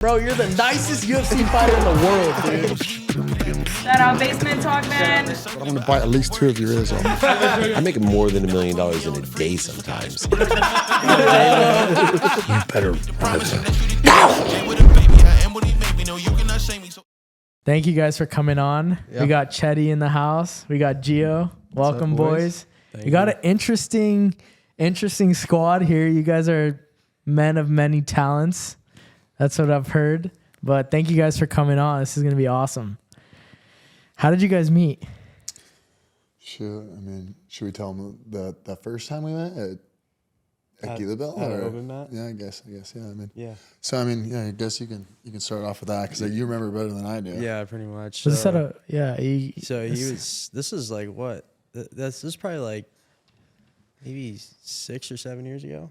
Bro, you're the nicest UFC fighter in the world, dude. Shout out Basement Talk, man. I'm gonna bite at least 2 of your ears off. I make more than $1 million in a day sometimes. You better. Thank you guys for coming on. Yep. We got Chetty in the house. We got Gio. Welcome, up, boys. boys? You got an interesting squad here. You guys are men of many talents. That's what I've heard. But thank you guys for coming on. This is going to be awesome. How did you guys meet? Should we tell them that first time we met at Gila Bell? At an open mat? Yeah, I guess. Yeah. Yeah. So I guess you can start off with that because you remember better than I do. Yeah, pretty much. Was this at a, This is like what? This is probably like maybe 6 or 7 years ago.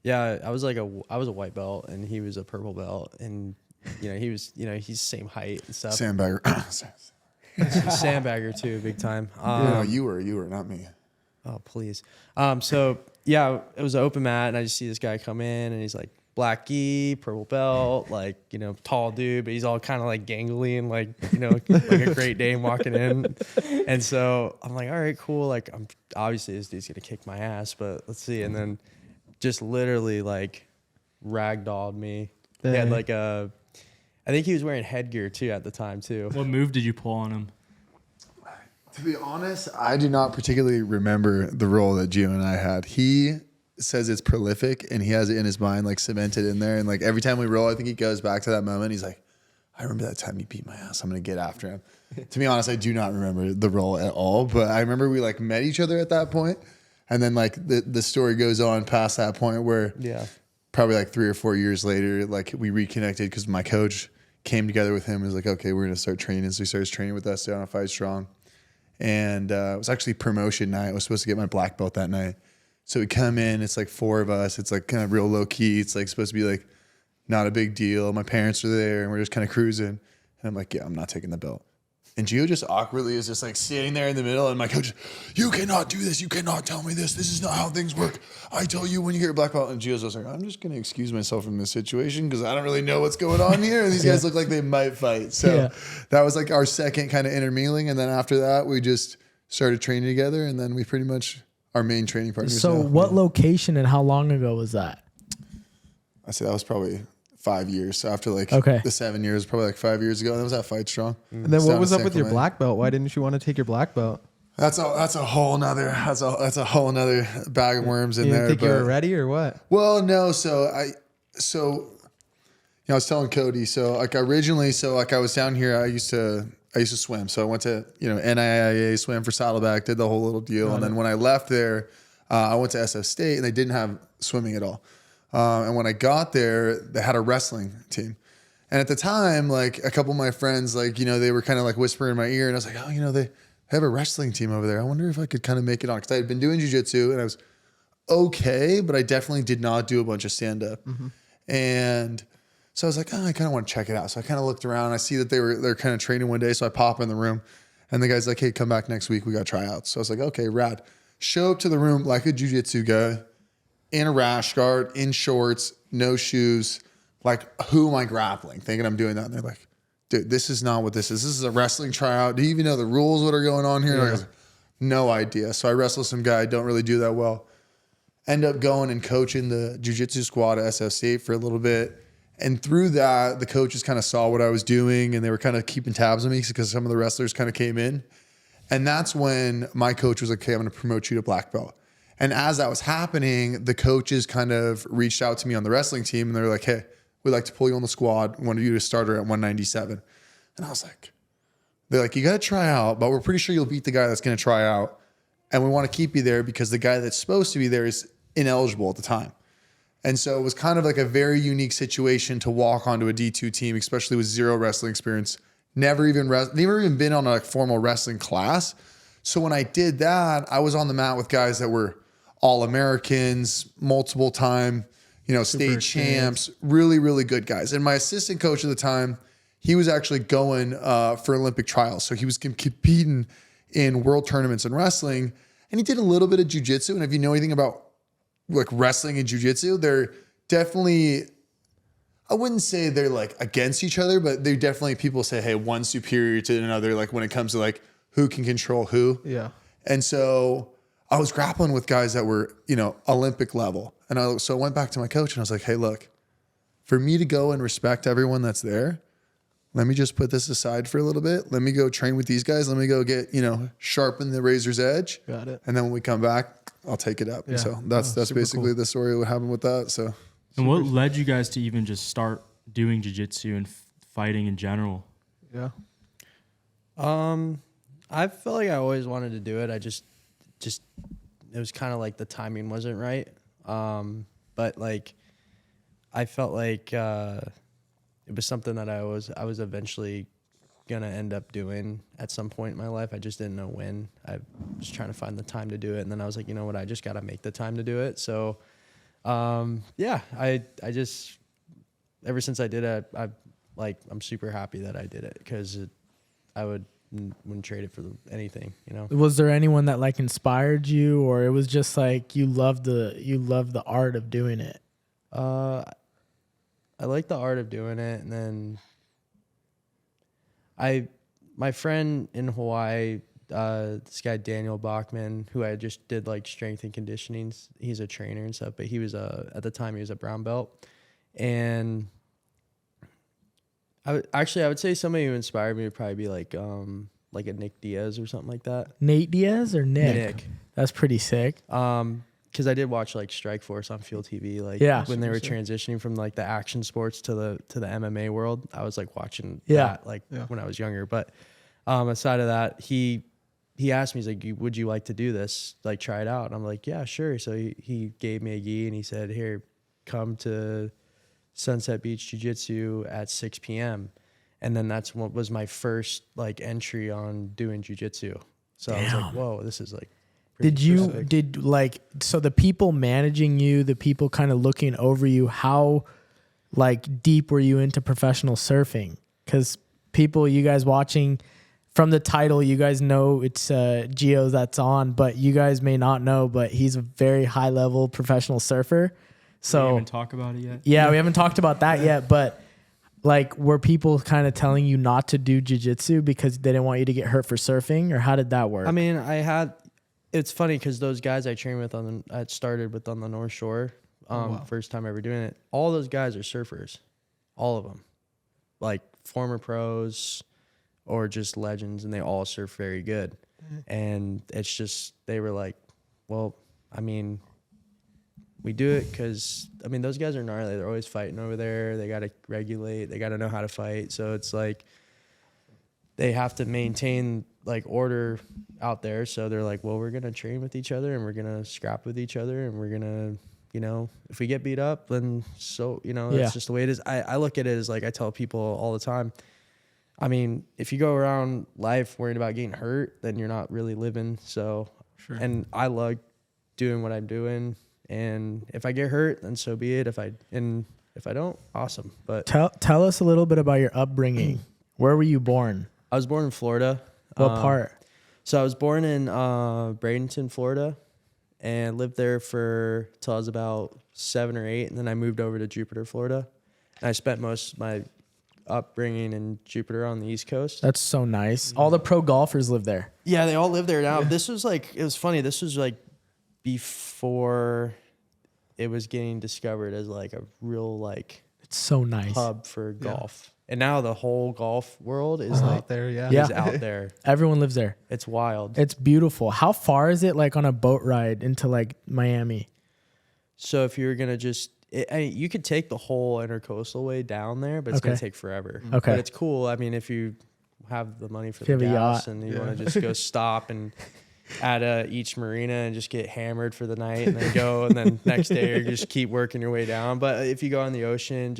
Yeah, I was a white belt and he was a purple belt, and he's the same height and stuff. Sandbagger. Sandbagger too, big time. You were not me. Oh please. So yeah, it was an open mat, and I just see this guy come in, and he's like black gi, purple belt, like tall dude, but he's all kind of like gangly and like like a Great Dane walking in. And so I'm like, all right, cool. Like I'm obviously this dude's gonna kick my ass, but let's see. And then just literally like ragdolled me. He had like I think he was wearing headgear too at the time too. What move did you pull on him? To be honest, I do not particularly remember the role that Gio and I had. He says it's prolific and he has it in his mind, like cemented in there. And like every time we roll, I think he goes back to that moment. He's like, I remember that time he beat my ass. I'm going to get after him. To be honest, I do not remember the role at all, but I remember we like met each other at that point. And then like the story goes on past that point where probably like 3 or 4 years later, like we reconnected because my coach came together with him and was like, okay, we're going to start training. So he starts training with us down at Fight Strong. And it was actually promotion night. I was supposed to get my black belt that night. So we come in, it's like 4 of us. It's like kind of real low key. It's like supposed to be like not a big deal. My parents are there and we're just kind of cruising. And I'm like, yeah, I'm not taking the belt. And Gio just awkwardly is just like sitting there in the middle. And my coach, you cannot do this. You cannot tell me this. This is not how things work. I tell you when you get your black belt. And Gio's just like, I'm just going to excuse myself from this situation because I don't really know what's going on here. And these guys look like they might fight. So that was like our second kind of intermingling. And then after that, we just started training together. And then we pretty much our main training partners. So what location and how long ago was that? I say that was probably 5 years. So after like the 7 years, probably like 5 years ago, that was at Fight Strong. And then what was up with your black belt? Why didn't you want to take your black belt? That's a whole nother bag of worms in there. You didn't think you were ready or what? Well, no. I was telling Cody. So like originally, I was down here. I used to swim. So I went to NIIA, swam for Saddleback, did the whole little deal. And then when I left there, I went to SF State, and they didn't have swimming at all. And when I got there, they had a wrestling team. And at the time, like a couple of my friends, like, they were kind of like whispering in my ear, and I was like, oh, they have a wrestling team over there. I wonder if I could kind of make it on. Because I had been doing Jiu Jitsu and I was okay, but I definitely did not do a bunch of stand up. Mm-hmm. And so I was like, I kind of want to check it out. So I kind of looked around. I see that they're kind of training one day. So I pop in the room, and the guy's like, hey, come back next week. We got tryouts. So I was like, okay, rad. Show up to the room like a Jiu Jitsu guy, in a rash guard, in shorts, no shoes. Like, who am I grappling? Thinking I'm doing that. And they're like, dude, this is not what this is. This is a wrestling tryout. Do you even know the rules, what are going on here? I was like, no idea. So I wrestle some guy. I don't really do that well. End up going and coaching the jiu-jitsu squad at SF State for a little bit. And through that, the coaches kind of saw what I was doing, and they were kind of keeping tabs on me because some of the wrestlers kind of came in. And that's when my coach was like, okay, I'm going to promote you to black belt. And as that was happening, the coaches kind of reached out to me on the wrestling team, and they were like, hey, we'd like to pull you on the squad. We want you to start her at 197. And I was like, they're like, you got to try out, but we're pretty sure you'll beat the guy that's going to try out. And we want to keep you there because the guy that's supposed to be there is ineligible at the time. And so it was kind of like a very unique situation to walk onto a D2 team, especially with zero wrestling experience. Never even been on a formal wrestling class. So when I did that, I was on the mat with guys that were All-Americans, multiple time, state champs, really, really good guys. And my assistant coach at the time, he was actually going for Olympic trials. So he was competing in world tournaments in wrestling, and he did a little bit of jiu-jitsu. And if you know anything about like wrestling and jiu-jitsu, they're definitely, I wouldn't say they're like against each other, but they definitely, people say, hey, one's superior to another. Like when it comes to like who can control who. Yeah. And so I was grappling with guys that were, you know, Olympic level. And so I went back to my coach and I was like, hey, look, for me to go and respect everyone that's there, let me just put this aside for a little bit. Let me go train with these guys. Let me go get, you know, sharpen the razor's edge. Got it. And then when we come back, I'll take it up. Yeah. So that's basically cool. the story of what happened with that. So. And what led you guys to even just start doing jiu-jitsu and fighting in general? Yeah. I felt like I always wanted to do it. I just it was kind of like the timing wasn't right. But like I felt like it was something that I was eventually gonna end up doing at some point in my life. I just didn't know when. I was trying to find the time to do it, and then I was like, you know what, I just gotta make the time to do it. So yeah, I just, ever since I did it, I'm super happy that I did it, because I wouldn't trade it for anything, you know. Was there anyone that like inspired you, or it was just like you loved the art of doing it? I like the art of doing it, and then my friend in Hawaii, this guy Daniel Bachman, who I just did like strength and conditioning. He's a trainer and stuff, but he was at the time he was a brown belt, and I would say somebody who inspired me would probably be like a Nick Diaz or something like that. Nate Diaz or Nick? Nick. That's pretty sick. Because I did watch like Strike Force on Field TV, like when they were transitioning from like the action sports to the MMA world. I was like watching that when I was younger. But aside of that, he asked me, he's like, would you like to do this? Like try it out. And I'm like, yeah, sure. So he gave me a gi and he said, here, come to Sunset Beach Jiu Jitsu at 6 p.m. And then that's what was my first like entry on doing jiu jitsu. So I was like, whoa, this is like. So the people managing you, the people kind of looking over you, how like deep were you into professional surfing? Because people, you guys watching from the title, you guys know it's Gio that's on, but you guys may not know, but he's a very high level professional surfer. So we haven't talked about it yet. Yeah, we haven't talked about that yet, but like were people kind of telling you not to do jiu-jitsu because they didn't want you to get hurt for surfing, or how did that work? I mean, it's funny because those guys I trained with I started with on the North Shore, first time ever doing it. All those guys are surfers, all of them, like former pros or just legends, and they all surf very good. And it's just, they were like, well, I mean, we do it because, I mean, those guys are gnarly. They're always fighting over there. They got to regulate. They got to know how to fight. So it's like they have to maintain like order out there. So they're like, well, we're going to train with each other and we're going to scrap with each other and we're going to, you know, if we get beat up, then so, you know, that's just the way it is. I look at it as like, I tell people all the time, I mean, if you go around life worrying about getting hurt, then you're not really living. So, and I love doing what I'm doing. And if I get hurt, then so be it. If I don't, awesome. But tell us a little bit about your upbringing. Where were you born? I was born in Florida. What part? So I was born in Bradenton, Florida, and lived there till I was about 7 or 8, and then I moved over to Jupiter, Florida. And I spent most of my upbringing in Jupiter on the East Coast. That's so nice. All the pro golfers live there. Yeah, they all live there now. This was like, it was funny. This was like before it was getting discovered as like a real like it's so nice hub for golf. And now the whole golf world is like out there, is out there. Everyone lives there. It's wild. It's beautiful. How far is it like on a boat ride into like Miami? So if you're gonna you could take the whole intercoastal way down there, but it's gonna take forever. Okay, but it's cool. I mean, if you have the money for the gas and you want to just go stop and at each marina and just get hammered for the night and then go, and then next day you just keep working your way down. But if you go on the ocean,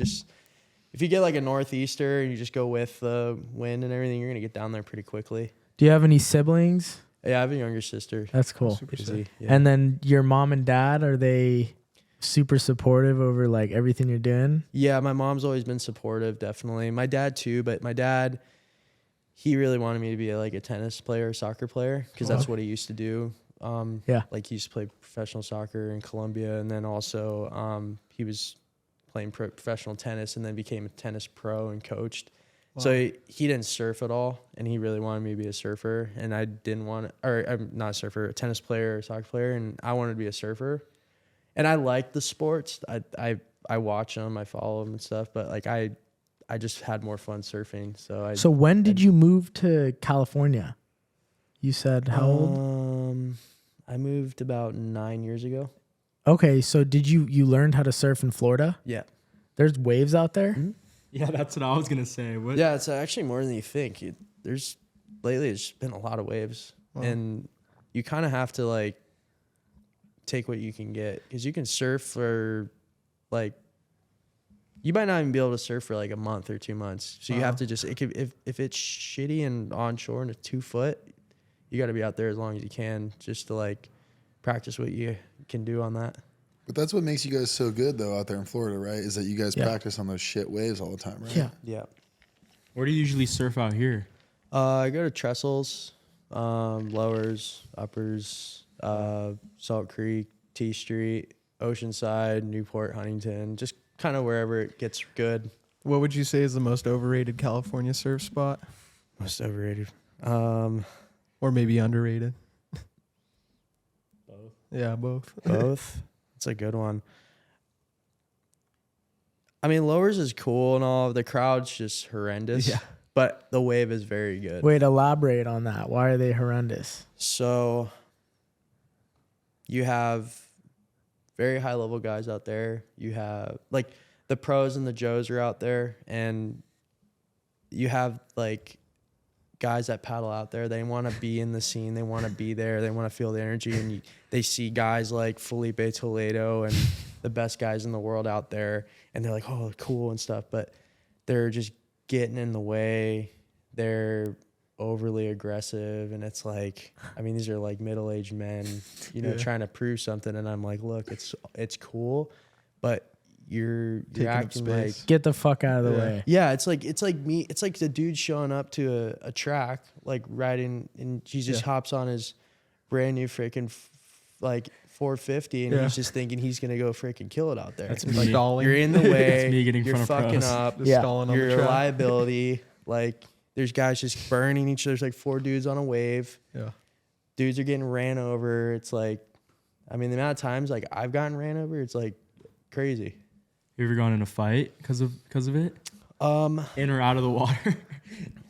if you get like a northeaster and you just go with the wind and everything, you're gonna get down there pretty quickly. Do you have any siblings? Yeah, I have a younger sister. That's cool. Yeah. And then your mom and dad, are they super supportive over like everything you're doing? Yeah, my mom's always been supportive, definitely. My dad too, but my dad, he really wanted me to be like a tennis player, soccer player, because that's what he used to do. Like he used to play professional soccer in Colombia, and then also he was playing professional tennis and then became a tennis pro and coached. Wow. So he didn't surf at all, and he really wanted me to be a surfer, and I didn't want to, or I'm not a surfer, a tennis player or soccer player, and I wanted to be a surfer. And I like the sports. I watch them, I follow them and stuff, but like I just had more fun surfing. So when did you move to California? You said how old? I moved about 9 years ago. Okay, so did you learned how to surf in Florida? Yeah. There's waves out there? Mm-hmm. Yeah, that's what I was gonna say. What? Yeah, it's actually more than you think. Lately it's been a lot of waves, and you kind of have to like take what you can get, because you can surf for like, you might not even be able to surf for like a month or 2 months. So you have to just, if it's shitty and onshore and it's 2 foot, you got to be out there as long as you can just to like practice what you can do on that. But that's what makes you guys so good, though, out there in Florida, right? Is that you guys practice on those shit waves all the time, right? Yeah. Where do you usually surf out here? I go to Trestles, Lowers, Uppers, Salt Creek, T Street, Oceanside, Newport, Huntington, just kind of wherever it gets good. What would you say is the most overrated California surf spot? Most overrated. Or maybe underrated? Both. Yeah, both. Both. It's a good one. I mean, Lowers is cool and all. The crowd's just horrendous. Yeah. But the wave is very good. Wait, elaborate on that. Why are they horrendous? So you have very high level guys out there. You have like the pros and the Joes are out there, and you have like guys that paddle out there. They want to be in the scene. They want to be there. They want to feel the energy, and they see guys like Felipe Toledo and the best guys in the world out there, and they're like, oh, cool and stuff, but they're just getting in the way. They're overly aggressive, and it's like, I mean, these are like middle-aged men, you know, trying to prove something, and I'm like, look, it's cool, but you're acting like, get the fuck out of the way. Yeah, it's like me. It's like the dude showing up to a track, like riding, and he just hops on his brand new freaking like 450, and he's just thinking he's gonna go freaking kill it out there. That's like stalling. You're in the way. That's me getting You're in front of fucking pros. up. Stalling on You're the a track. liability. Like there's guys just burning each other. There's like 4 dudes on a wave. Yeah. Dudes are getting ran over. It's like, I mean, the amount of times like I've gotten ran over, it's like crazy. You ever gone in a fight because of it? In or out of the water?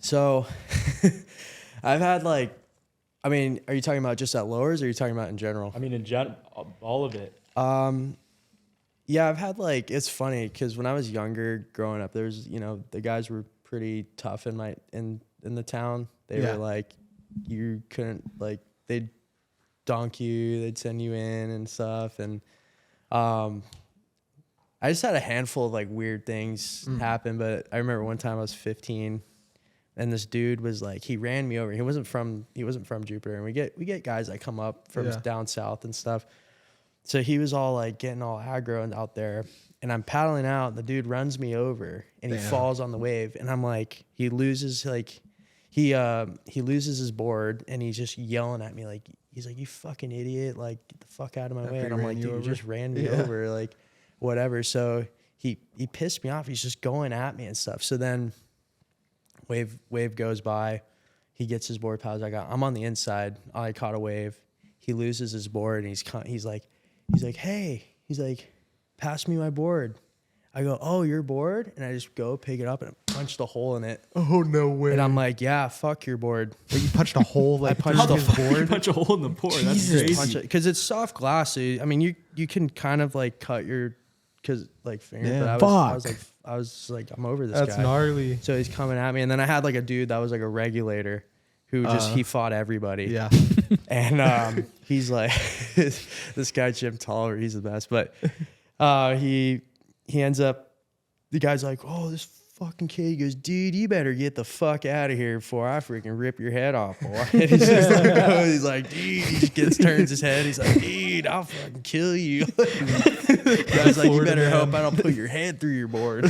So I've had like, I mean, are you talking about just at Lowers, or are you talking about in general? I mean, in general, all of it. Yeah, I've had like, it's funny because when I was younger growing up, there's, you know, the guys were pretty tough in the town. They were like, you couldn't, like, they'd donk you, they'd send you in and stuff. And I just had a handful of like weird things happen, but I remember one time I was 15 and this dude was like, he ran me over. He wasn't from Jupiter, and we get guys that come up from down south and stuff. So he was all like getting all aggro and out there, and I'm paddling out, and the dude runs me over, and he falls on the wave, and I'm like, he loses his board, and he's just yelling at me like, he's like, you fucking idiot, like get the fuck out of my way. And I'm like, dude, you just ran me over, like whatever. So he pissed me off. He's just going at me and stuff. So then wave goes by, he gets his board paddles. I'm on the inside. I caught a wave. He loses his board, and he's like, hey, he's like, pass me my board. I go, oh, your board? And I just go pick it up and punch the hole in it. Oh, no way. And I'm like, yeah, fuck your board. But you punched a hole, like, I punched the board. Punch a hole in the board. That's crazy. Because it's soft glass. So I mean, you can kind of like cut your, finger. Yeah. But I was like, I'm over this guy. That's gnarly. So he's coming at me, and then I had like a dude that was like a regulator, who he fought everybody. Yeah. And he's like, this guy Jim Tolliver, he's the best. But he ends up, the guy's like, oh, this fucking kid. He goes, dude, you better get the fuck out of here before I freaking rip your head off, boy. And he's just like, oh, he's like, dude, he just turns his head. He's like, dude, I'll fucking kill you. The guy's like, you better hope I don't put your head through your board.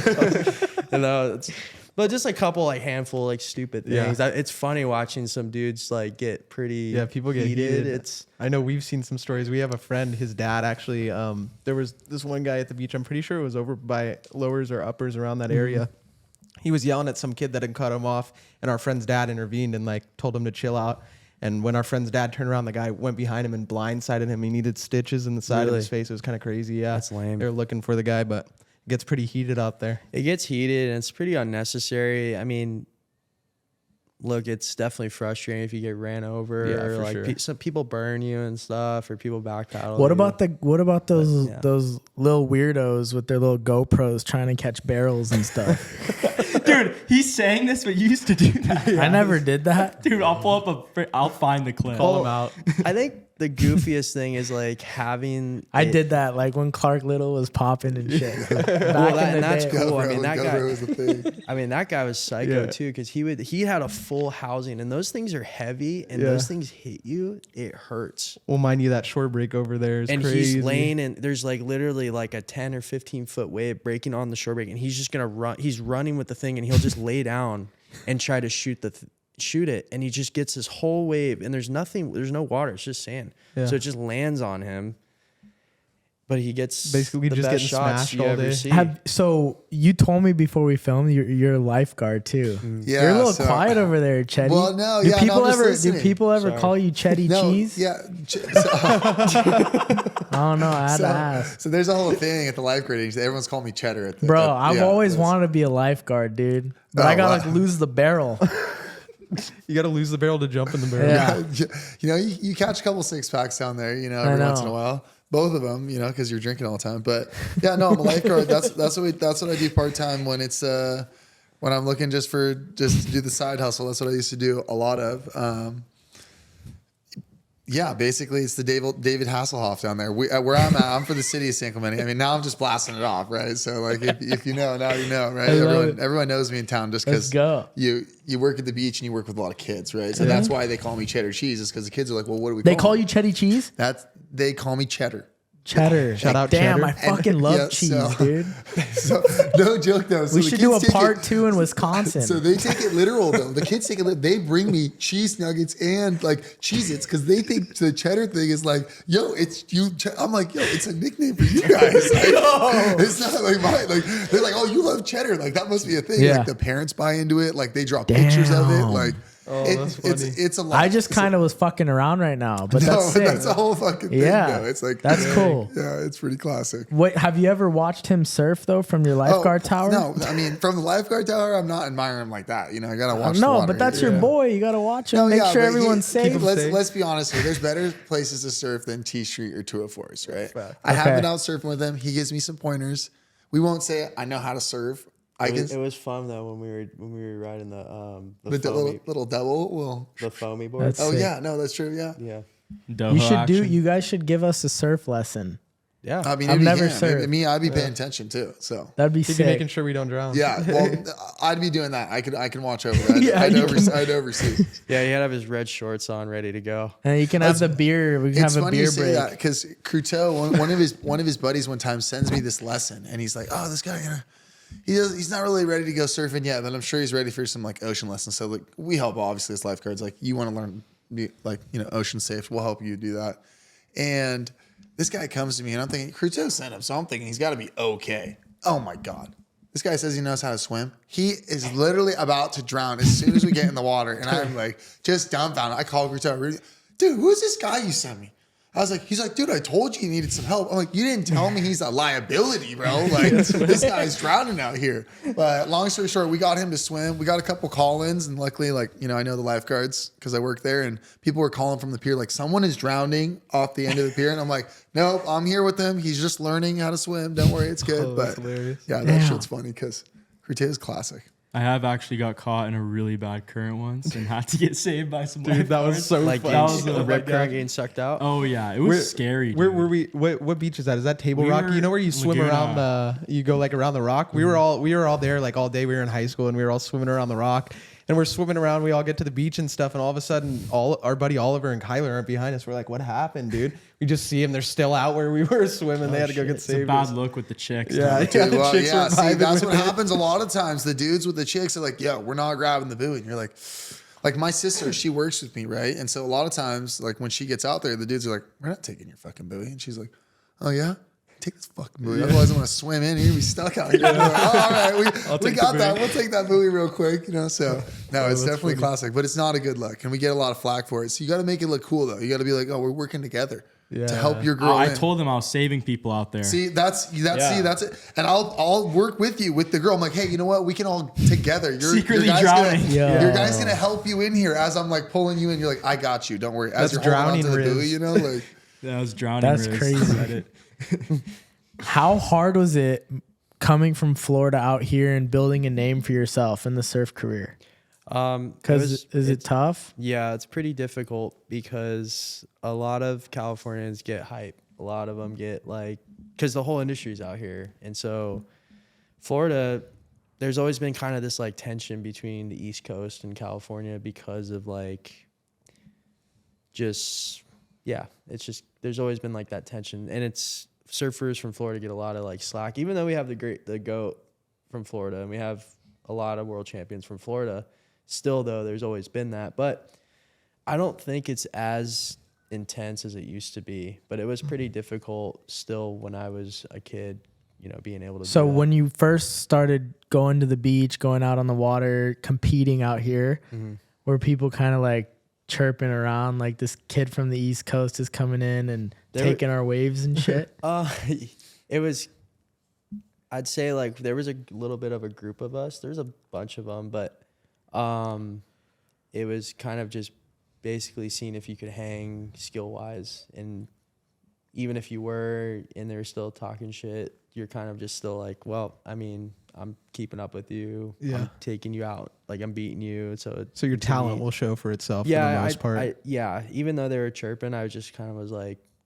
But But just a couple like handful like stupid things. It's funny watching some dudes like get pretty people get heated. I know we've seen some stories. We have a friend, his dad actually, there was this one guy at the beach. I'm pretty sure it was over by lowers or uppers around that area. He was yelling at some kid that had cut him off, and our friend's dad intervened and like told him to chill out. And when our friend's dad turned around, the guy went behind him and blindsided him. He needed stitches in the side of his face. It was kind of crazy. Yeah, that's lame. They were looking for the guy, but it gets pretty heated out there. It gets heated and it's pretty unnecessary. I mean, look, it's definitely frustrating if you get ran over or like some people burn you and stuff, or people backpedal. What about those little weirdos with their little GoPros trying to catch barrels and stuff? Dude, he's saying this, but you used to do that. I never did that. Dude, I'll find the clip. Call him out. I think the goofiest thing is like having. I did that like when Clark Little was popping and shit. That's cool. I mean, that guy was psycho too, because he had a full housing, and those things are heavy, and those things hit you, it hurts. Well, mind you, that shore break over there is crazy. He's laying, and there's like literally like a 10 or 15 foot wave breaking on the shore break, and he's just gonna run. He's running with the thing, and he'll just lay down and try to shoot it, and he just gets this whole wave, and there's no water, it's just sand, so it just lands on him, but he gets basically the just best getting shots smashed you all ever day. see. So you told me before we filmed you're a lifeguard too. Yeah, you're a little quiet over there, Chetty. Well, no, do people ever Sorry. call you Chetty Cheese? Yeah. I don't know. I had to ask. So there's a whole thing at the lifeguard agency. Everyone's calling me Cheddar. I've always wanted to be a lifeguard, dude. But I gotta lose the barrel. You got to lose the barrel to jump in the barrel. Yeah. You catch a couple 6-packs down there, every once in a while. Both of them, because you're drinking all the time. But yeah, no, I'm a lifeguard. That's what I do part time when it's when I'm looking just to do the side hustle. That's what I used to do a lot of. Yeah, basically it's the David Hasselhoff down there. Where I'm at, I'm for the city of San Clemente. I mean, now I'm just blasting it off, right? So like, if you know, now you know, right? Everyone knows me in town just because you work at the beach and you work with a lot of kids, right? So that's why they call me Cheddar Cheese, is because the kids are like, well, what do we call They call you you Chetty Cheese? They call me Cheddar. Cheddar. Shout out Damn, Cheddar. I fucking love cheese, dude. So no joke though. So we should do a part 2 in Wisconsin. So they take it literal though. The kids take it literal. They bring me cheese nuggets and like Cheez-Its because they think the cheddar thing is like, yo, it's you. I'm like, yo, it's a nickname for you guys. Like, it's not like mine. Like they're like, oh, you love cheddar. Like that must be a thing. Yeah. Like the parents buy into it. Like they draw pictures of it. Like. That's funny. It's a lot. I just kind of was fucking around right now, but that's sick. That's a whole fucking thing. Yeah, though. It's like that's cool. Yeah, it's pretty classic. Wait, have you ever watched him surf though from your lifeguard tower? No, I mean from the lifeguard tower, I'm not admiring him like that. I gotta watch. No, the water. but that's your boy. You gotta watch him. Make sure everyone's safe. Let's be honest here. There's better places to surf than T Street or 204s, right? I have been out surfing with him. He gives me some pointers. We won't say I know how to surf. It was fun though when we were riding the little devil. The foamy board. That's sick. Yeah, no, that's true. Yeah. You guys should give us a surf lesson. Yeah, I mean, I've never surfed. I'd be paying attention too. So that'd be He'd sick. be making sure we don't drown. Yeah, well, I'd be doing that. I can watch over that. I'd oversee. Yeah, he had to have his red shorts on, ready to go. And you can have the beer. We can have a beer break. Because Cruteau, one of his buddies, one time sends me this lesson, and he's like, "Oh, this guy he's not really ready to go surfing yet, but I'm sure he's ready for some like ocean lessons." So like we help obviously as lifeguards. Like you want to learn like ocean safe, we'll help you do that. And this guy comes to me and I'm thinking Cruteau sent him, so I'm thinking he's got to be okay. Oh my god, this guy says he knows how to swim. He is literally about to drown as soon as we get in the water, and I'm like just dumbfounded. I call Cruteau, dude, who's this guy you sent me? I was like, he's like, dude, I told you needed some help. I'm like, you didn't tell me he's a liability, bro. Like, this guy's drowning out here. But long story short, we got him to swim. We got a couple call-ins, and luckily, like, I know the lifeguards because I work there, and people were calling from the pier, like, someone is drowning off the end of the pier. And I'm like, nope, I'm here with him. He's just learning how to swim. Don't worry, it's good. But hilarious. Yeah, that shit's funny because Crute is classic. I have actually got caught in a really bad current once and had to get saved by some Dude, that was so like funny. that was the rip current getting sucked out. Oh yeah, it was scary. Where were we? What beach is that? Is that Table Rock? You know where you swim around you go like around the rock? We were all there like all day. We were in high school and we were all swimming around the rock. and we're swimming around. We all get to the beach and stuff, and all of a sudden, our buddy Oliver and Kyler aren't behind us. We're like, "What happened, dude?" We just see them. They're still out where we were swimming. They had to go get It's a saved. bad look with the chicks. Yeah, Dude, the well, chicks yeah, were see, vibing that's with what it. happens a lot of times. The dudes with the chicks are like, "Yo, we're not grabbing the buoy," and you're like my sister, she works with me, right? And so a lot of times, like when she gets out there, the dudes are like, "We're not taking your fucking buoy," and she's like, "Oh yeah." Take this fucking buoy. Otherwise, I'm gonna swim in here and be stuck out here. Like, oh, all right, we got that. We'll take that buoy real quick, you know. So no, it's definitely classic, but it's not a good look, and we get a lot of flack for it. So you got to make it look cool, though. You got to be like, "Oh, we're working together to help your girl." I in. told them I was saving people out there. See, that's it. And I'll work with you with the girl. I'm like, hey, you know what? We can all together. Secretly guy's drowning. Your guy's gonna help you in here as I'm like pulling you in. You're like, I got you. Don't worry. As That's you're holding drowning onto the Riz. buoy, you know, like. That was drowning. That's Riz. crazy. Said it. How hard was it coming from Florida out here and building a name for yourself in the surf career? Because is it tough? Yeah, it's pretty difficult because a lot of Californians get hype. A lot of them get because the whole industry's out here. And so Florida, there's always been kind of this tension between the East Coast and California because of it's just, there's always been that tension. And it's surfers from Florida get a lot of slack, even though we have the GOAT from Florida and we have a lot of world champions from Florida. Still, though, there's always been that. But I don't think it's as intense as it used to be. But it was pretty difficult still when I was a kid, being able to So do that. when you first started going to the beach, going out on the water, competing out here, were people kind of chirping around like this kid from the East Coast is coming in and taking our waves and shit? It was, I'd say there was a little bit of a group of us. There's a bunch of them, but it was kind of just basically seeing if you could hang skill wise. And even if you were in there still talking shit, you're kind of just still well, I mean, I'm keeping up with you. Yeah. I'm taking you out. I'm beating you. So your talent will show for itself for yeah, the most part. Even though they were chirping, I just kind of was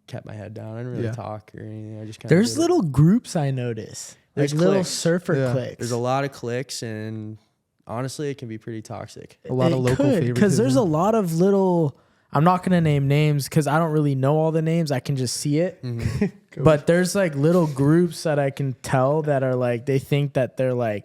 kept my head down. I didn't really talk or anything. I just kind of There's little groups I notice. There's little cliques. surfer cliques. There's a lot of cliques, and honestly, it can be pretty toxic. A lot of local favoritism. Because there's a lot of little, I'm not going to name names because I don't really know all the names. I can just see it. But there's little groups that I can tell that are they think that they're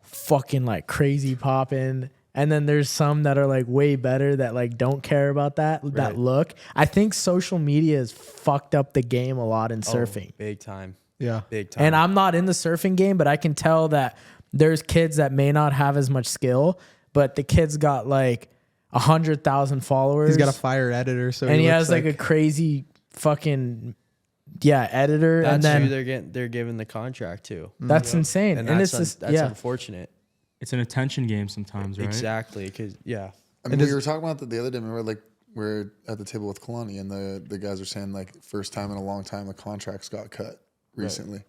fucking crazy popping. And then there's some that are way better that don't care about that look. I think social media has fucked up the game a lot in surfing. Big time. Yeah. Big time. And I'm not in the surfing game, but I can tell that there's kids that may not have as much skill, but the kid's got 100,000 followers. He's got a fire editor, so and he looks has a crazy fucking editor. That's and then who they're given the contract to. that's insane. And it's that's just that's unfortunate. It's an attention game sometimes, right? Exactly, because I mean, we were talking about that the other day. Remember, we're at the table with Kalani, and the guys are saying first time in a long time the contracts got cut recently.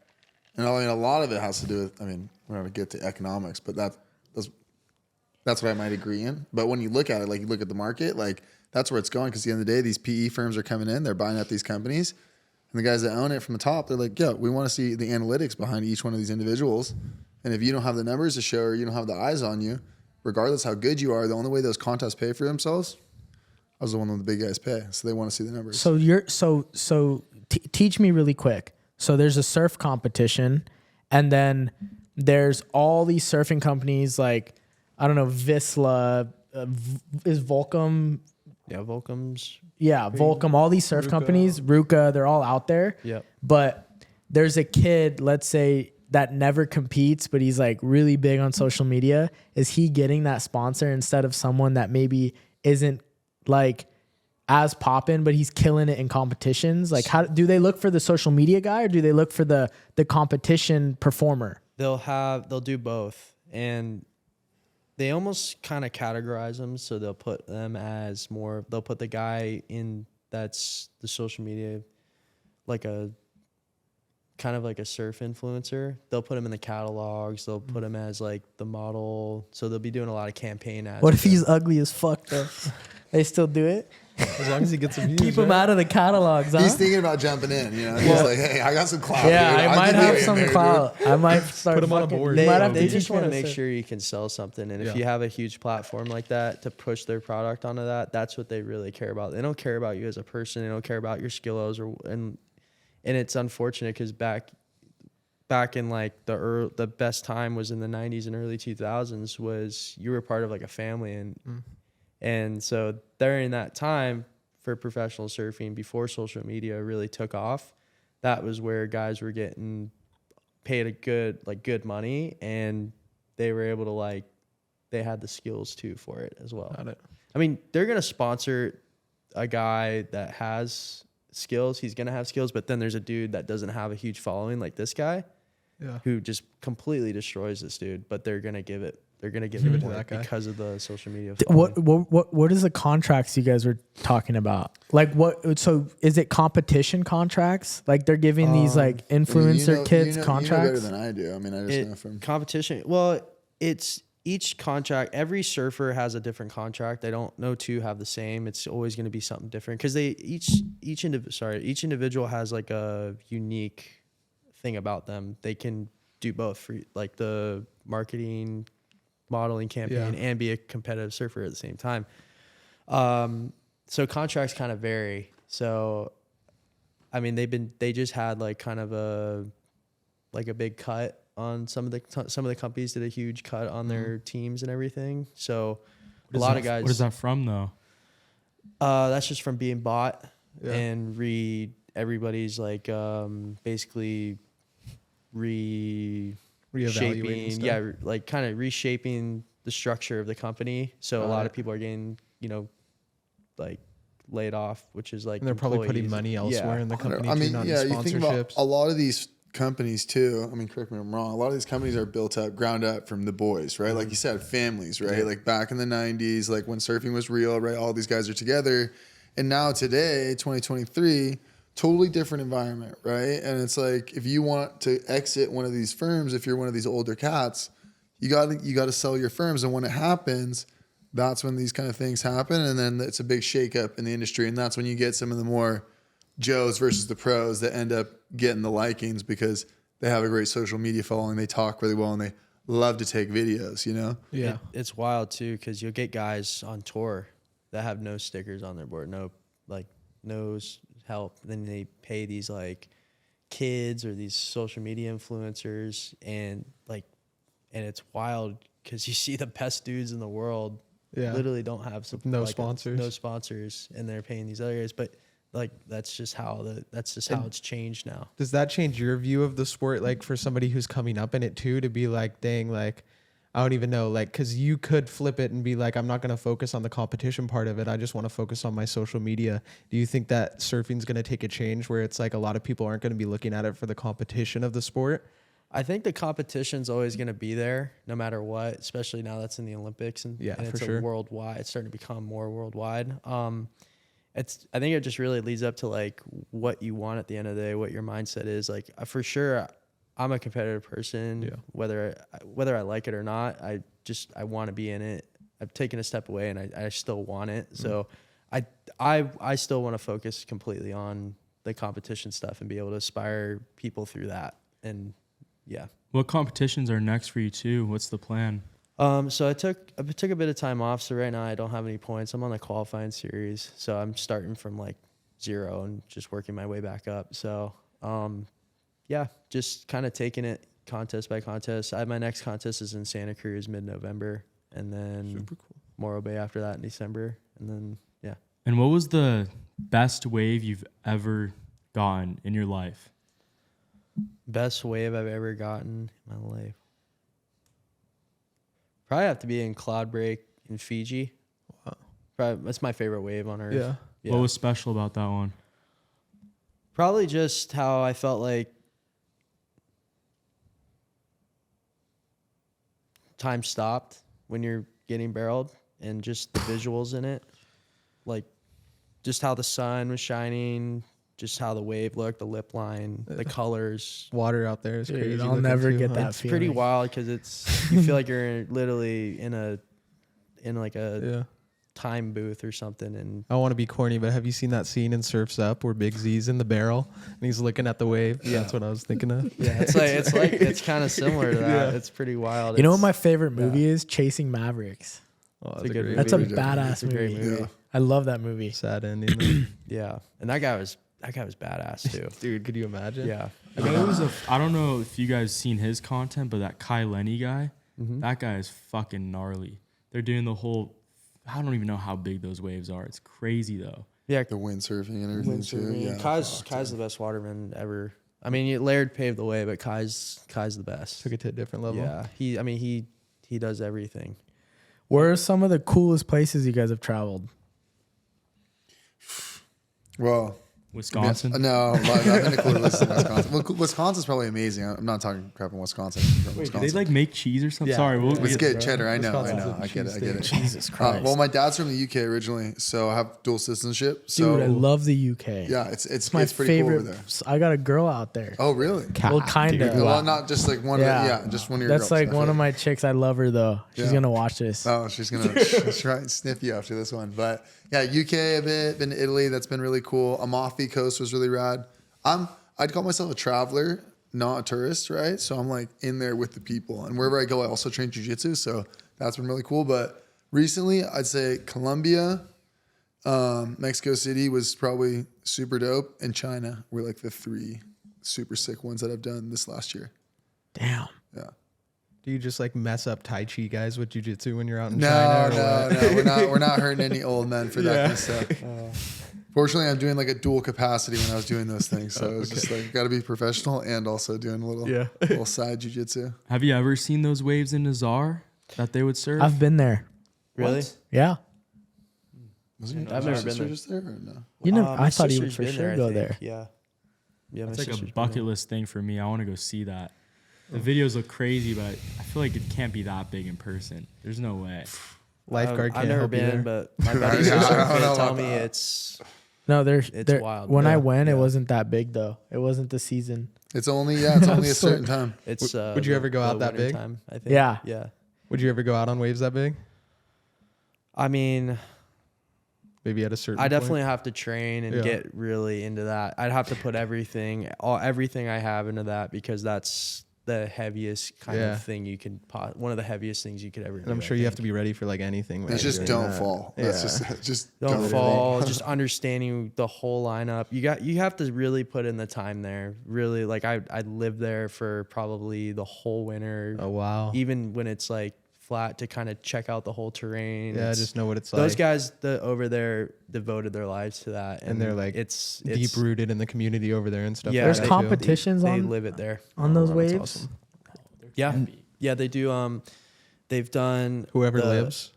And I mean, a lot of it has to do with. I mean, we're not gonna get to economics, but that's what I might agree in. But when you look at it, you look at the market, that's where it's going. Because at the end of the day, these PE firms are coming in, they're buying up these companies, and the guys that own it from the top, they're like, "Yeah, we want to see the analytics behind each one of these individuals." And if you don't have the numbers to show or you don't have the eyes on you, regardless how good you are, the only way those contests pay for themselves is the one that the big guys pay. So they want to see the numbers. So teach me really quick. So there's a surf competition, and then there's all these surfing companies I don't know, Visla, is Volcom. yeah, Volcom's. Yeah, Volcom, all these surf companies, Ruka, they're all out there. Yep. But there's a kid, let's say, that never competes, but he's really big on social media. Is he getting that sponsor instead of someone that maybe isn't as poppin', but he's killing it in competitions? How do they look for the social media guy, or do they look for the competition performer? They'll do both, and they almost kind of categorize them. So they'll put them as they'll put the guy in that's the social media, kind of like a surf influencer. They'll put him in the catalogs. They'll put him as the model. So they'll be doing a lot of campaign ads. What if he's ugly as fuck though? They still do it? As long as he gets some views. Keep him out of the catalogs, huh? He's thinking about jumping in. You know, he's like, hey, I got some clout. Yeah, dude. I might can have be in some there, dude." clout. I might start Put him on a fucking- board. you They, might have they to just teach want to me how make say- sure you can sell something. And if Yeah. you have a huge platform like that to push their product onto that, that's what they really care about. They don't care about you as a person. They don't care about your skills and it's unfortunate because back in like the best time was in the 90s and early 2000s was you were part of like a family and so during that time for professional surfing before social media really took off, that was where guys were getting paid a good money and they were able to they had the skills too for it as well. Got it. I mean, they're going to sponsor a guy that has skills. He's going to have skills, but then there's a dude that doesn't have a huge following like this guy. Yeah. Who just completely destroys this dude, but they're gonna give it it more to that guy. because of the social media. What is the contracts you guys were talking about? Like what? So is it competition contracts? Like they're giving these like I mean, influencer kids you know contracts? better than I do. I mean, I just know from Competition. Well, it's each contract. Every surfer has a different contract. I don't know two have the same. It's always going to be something different because they each individual has like a unique thing about them. They can do both for like the marketing modeling campaign and be a competitive surfer at the same time. So contracts kind of vary. So I mean they just had like kind of a big cut on some of the companies did a huge cut on their teams and everything. So a lot of guys. What is that from though? That's just from being bought and everybody's like basically Reevaluating reshaping, stuff. like kind of reshaping the structure of the company. So a lot of people are getting, like laid off, which is like And they're probably putting employees. money elsewhere in the company I too, mean, not yeah, in you think about sponsorships. a lot of these companies too. I mean, correct me if I'm wrong. A lot of these companies are built up, ground up from the boys, right? Like you said, families, right? Like back in the 90s, like when surfing was real, right? All these guys are together. And now today, 2023, totally different environment, right? And it's like if you want to exit one of these firms, if you're one of these older cats, you got to sell your firms. And when it happens, that's when these kind of things happen. And then it's a big shakeup in the industry. And that's when you get some of the more Joes versus the pros that end up getting the likings because they have a great social media following. They talk really well and they love to take videos, Yeah. It's wild too because you'll get guys on tour that have no stickers on their board, no help. Then they pay these like kids or these social media influencers and it's wild because you see the best dudes in the world literally don't have sponsors and they're paying these other guys, but like that's just how it's changed now. Does that change your view of the sport? Like for somebody who's coming up in it too, to be like, dang, like, I don't even know, like, cause you could flip it and be like, I'm not going to focus on the competition part of it. I just want to focus on my social media. Do you think that surfing's going to take a change where it's like a lot of people aren't going to be looking at it for the competition of the sport? I think the competition's always going to be there no matter what, especially now that's in the Olympics and it's for sure. worldwide. It's starting to become more worldwide. I think it just really leads up to like what you want at the end of the day, what your mindset is. Like for sure, I'm a competitive person, whether I like it or not. I want to be in it. I've taken a step away and I still want it. So I still want to focus completely on the competition stuff and be able to inspire people through that. And What competitions are next for you too? What's the plan? So I took a bit of time off. So right now I don't have any points. I'm on the qualifying series. So I'm starting from like 0 and just working my way back up. So, just kind of taking it contest by contest. My next contest is in Santa Cruz mid-November and then Super cool. Morro Bay after that in December. And then, And what was the best wave you've ever gotten in your life? best wave I've ever gotten in my life. Probably have to be in Cloud Break in Fiji. Wow. Probably, that's my favorite wave on Earth. Yeah. What was special about that one? Probably just how I felt like time stopped when you're getting barreled and just the visuals in it. Like just how the sun was shining, just how the wave looked, the lip line, the colors. Water out there is Dude, crazy. I'll looking never too, get huh? that It's feeling. pretty wild because you feel like you're literally in like a time booth or something. And I want to be corny, but have you seen that scene in Surf's Up where Big Z's in the barrel and he's looking at the wave? Yeah, that's what I was thinking of. yeah, it's kind of similar to that. It's pretty wild. You know what my favorite movie is? Chasing Mavericks. Oh, It's a good That's a movie. badass It's a great movie. movie. Yeah. I love that movie. sad ending, though. Yeah, and that guy was badass too. Dude. Could you imagine? Yeah, I don't know if you guys seen his content, but that Kai Lenny guy, that guy is fucking gnarly. They're doing the whole. I don't even know how big those waves are. It's crazy though. yeah. The windsurfing and everything too. Yeah. Kai's the best waterman ever. I mean, Laird paved the way, but Kai's the best. Took it to a different level. Yeah, he does everything. Where are some of the coolest places you guys have traveled? Well, Wisconsin. no, I've been to cooler places in Wisconsin. Well, Wisconsin's probably amazing. I'm not talking crap in Wisconsin. I'm from Wait, do Wisconsin. they like make cheese or something? Yeah. Sorry, Let's get get cheddar. I know. I get it. Jesus Christ. Well, my dad's from the UK originally, so I have dual citizenship. So Dude, I love the UK. yeah, it's my pretty favorite. cool over there. I got a girl out there. Oh, really? Well, kind of. Well, not just like one. Yeah, just one of your. That's girls. like one of my chicks. I love her though. She's Yeah. gonna watch this. Oh, she's gonna try and sniff you after this one. But yeah, UK a bit, been to Italy. That's been really cool. Amalfi Coast was really rad. I'd call myself a traveler, not a tourist, right? So I'm like in there with the people, and wherever I go, I also train jiu-jitsu. So that's been really cool. But recently, I'd say Colombia, Mexico City was probably super dope, and China were like the 3 super sick ones that I've done this last year. Damn. Yeah. Do you just like mess up Tai Chi guys with jiu-jitsu when you're out in No, China? or what? no, we're not hurting any old men for that kind of stuff. Fortunately, I'm doing like a dual capacity when I was doing those things, so it was just like got to be professional and also doing a little side jujitsu. Have you ever seen those waves in Nazar that they would serve? I've been there. Really? Yeah. Wasn't I've never been there. just there or no? You know, My I thought you would sister's for been sure I go think. there. Yeah. Yeah, my It's like a sister's been bucket there. list thing for me. I want to go see that. The videos look crazy, but I feel like it can't be that big in person. There's no way. Lifeguard can't I've never help you been, there. but my buddies Yeah, I are don't know tell about me that. it's No, there's It's wild. When I Yeah. went, it wasn't that big though. It wasn't the season. It's only a certain time. it's. Would you ever go out that winter big? Time, I think. Yeah. Yeah. Would you ever go out on waves that big? I mean, Maybe at a certain I point? definitely have to train and Yeah. get really into that. I'd have to put everything I have into that because that's the heaviest kind Yeah. of thing you can. One of the heaviest things you could ever do. And I'm sure you have to be ready for like anything. when It's you're just doing don't that. fall. Yeah. That's just Don't fall. Just understanding the whole lineup. You have to really put in the time there. Really, like I lived there for probably the whole winter. Oh wow. Even when it's like flat to kind of check out the whole terrain. Yeah, It's- just know what it's like. those guys over there devoted their lives to that, and they're like it's deep rooted in the community over there and stuff. Yeah, like There's that, too. competitions They on live it there. on those That's waves. awesome. Yeah, yeah, they do. They've done Whoever the- lives.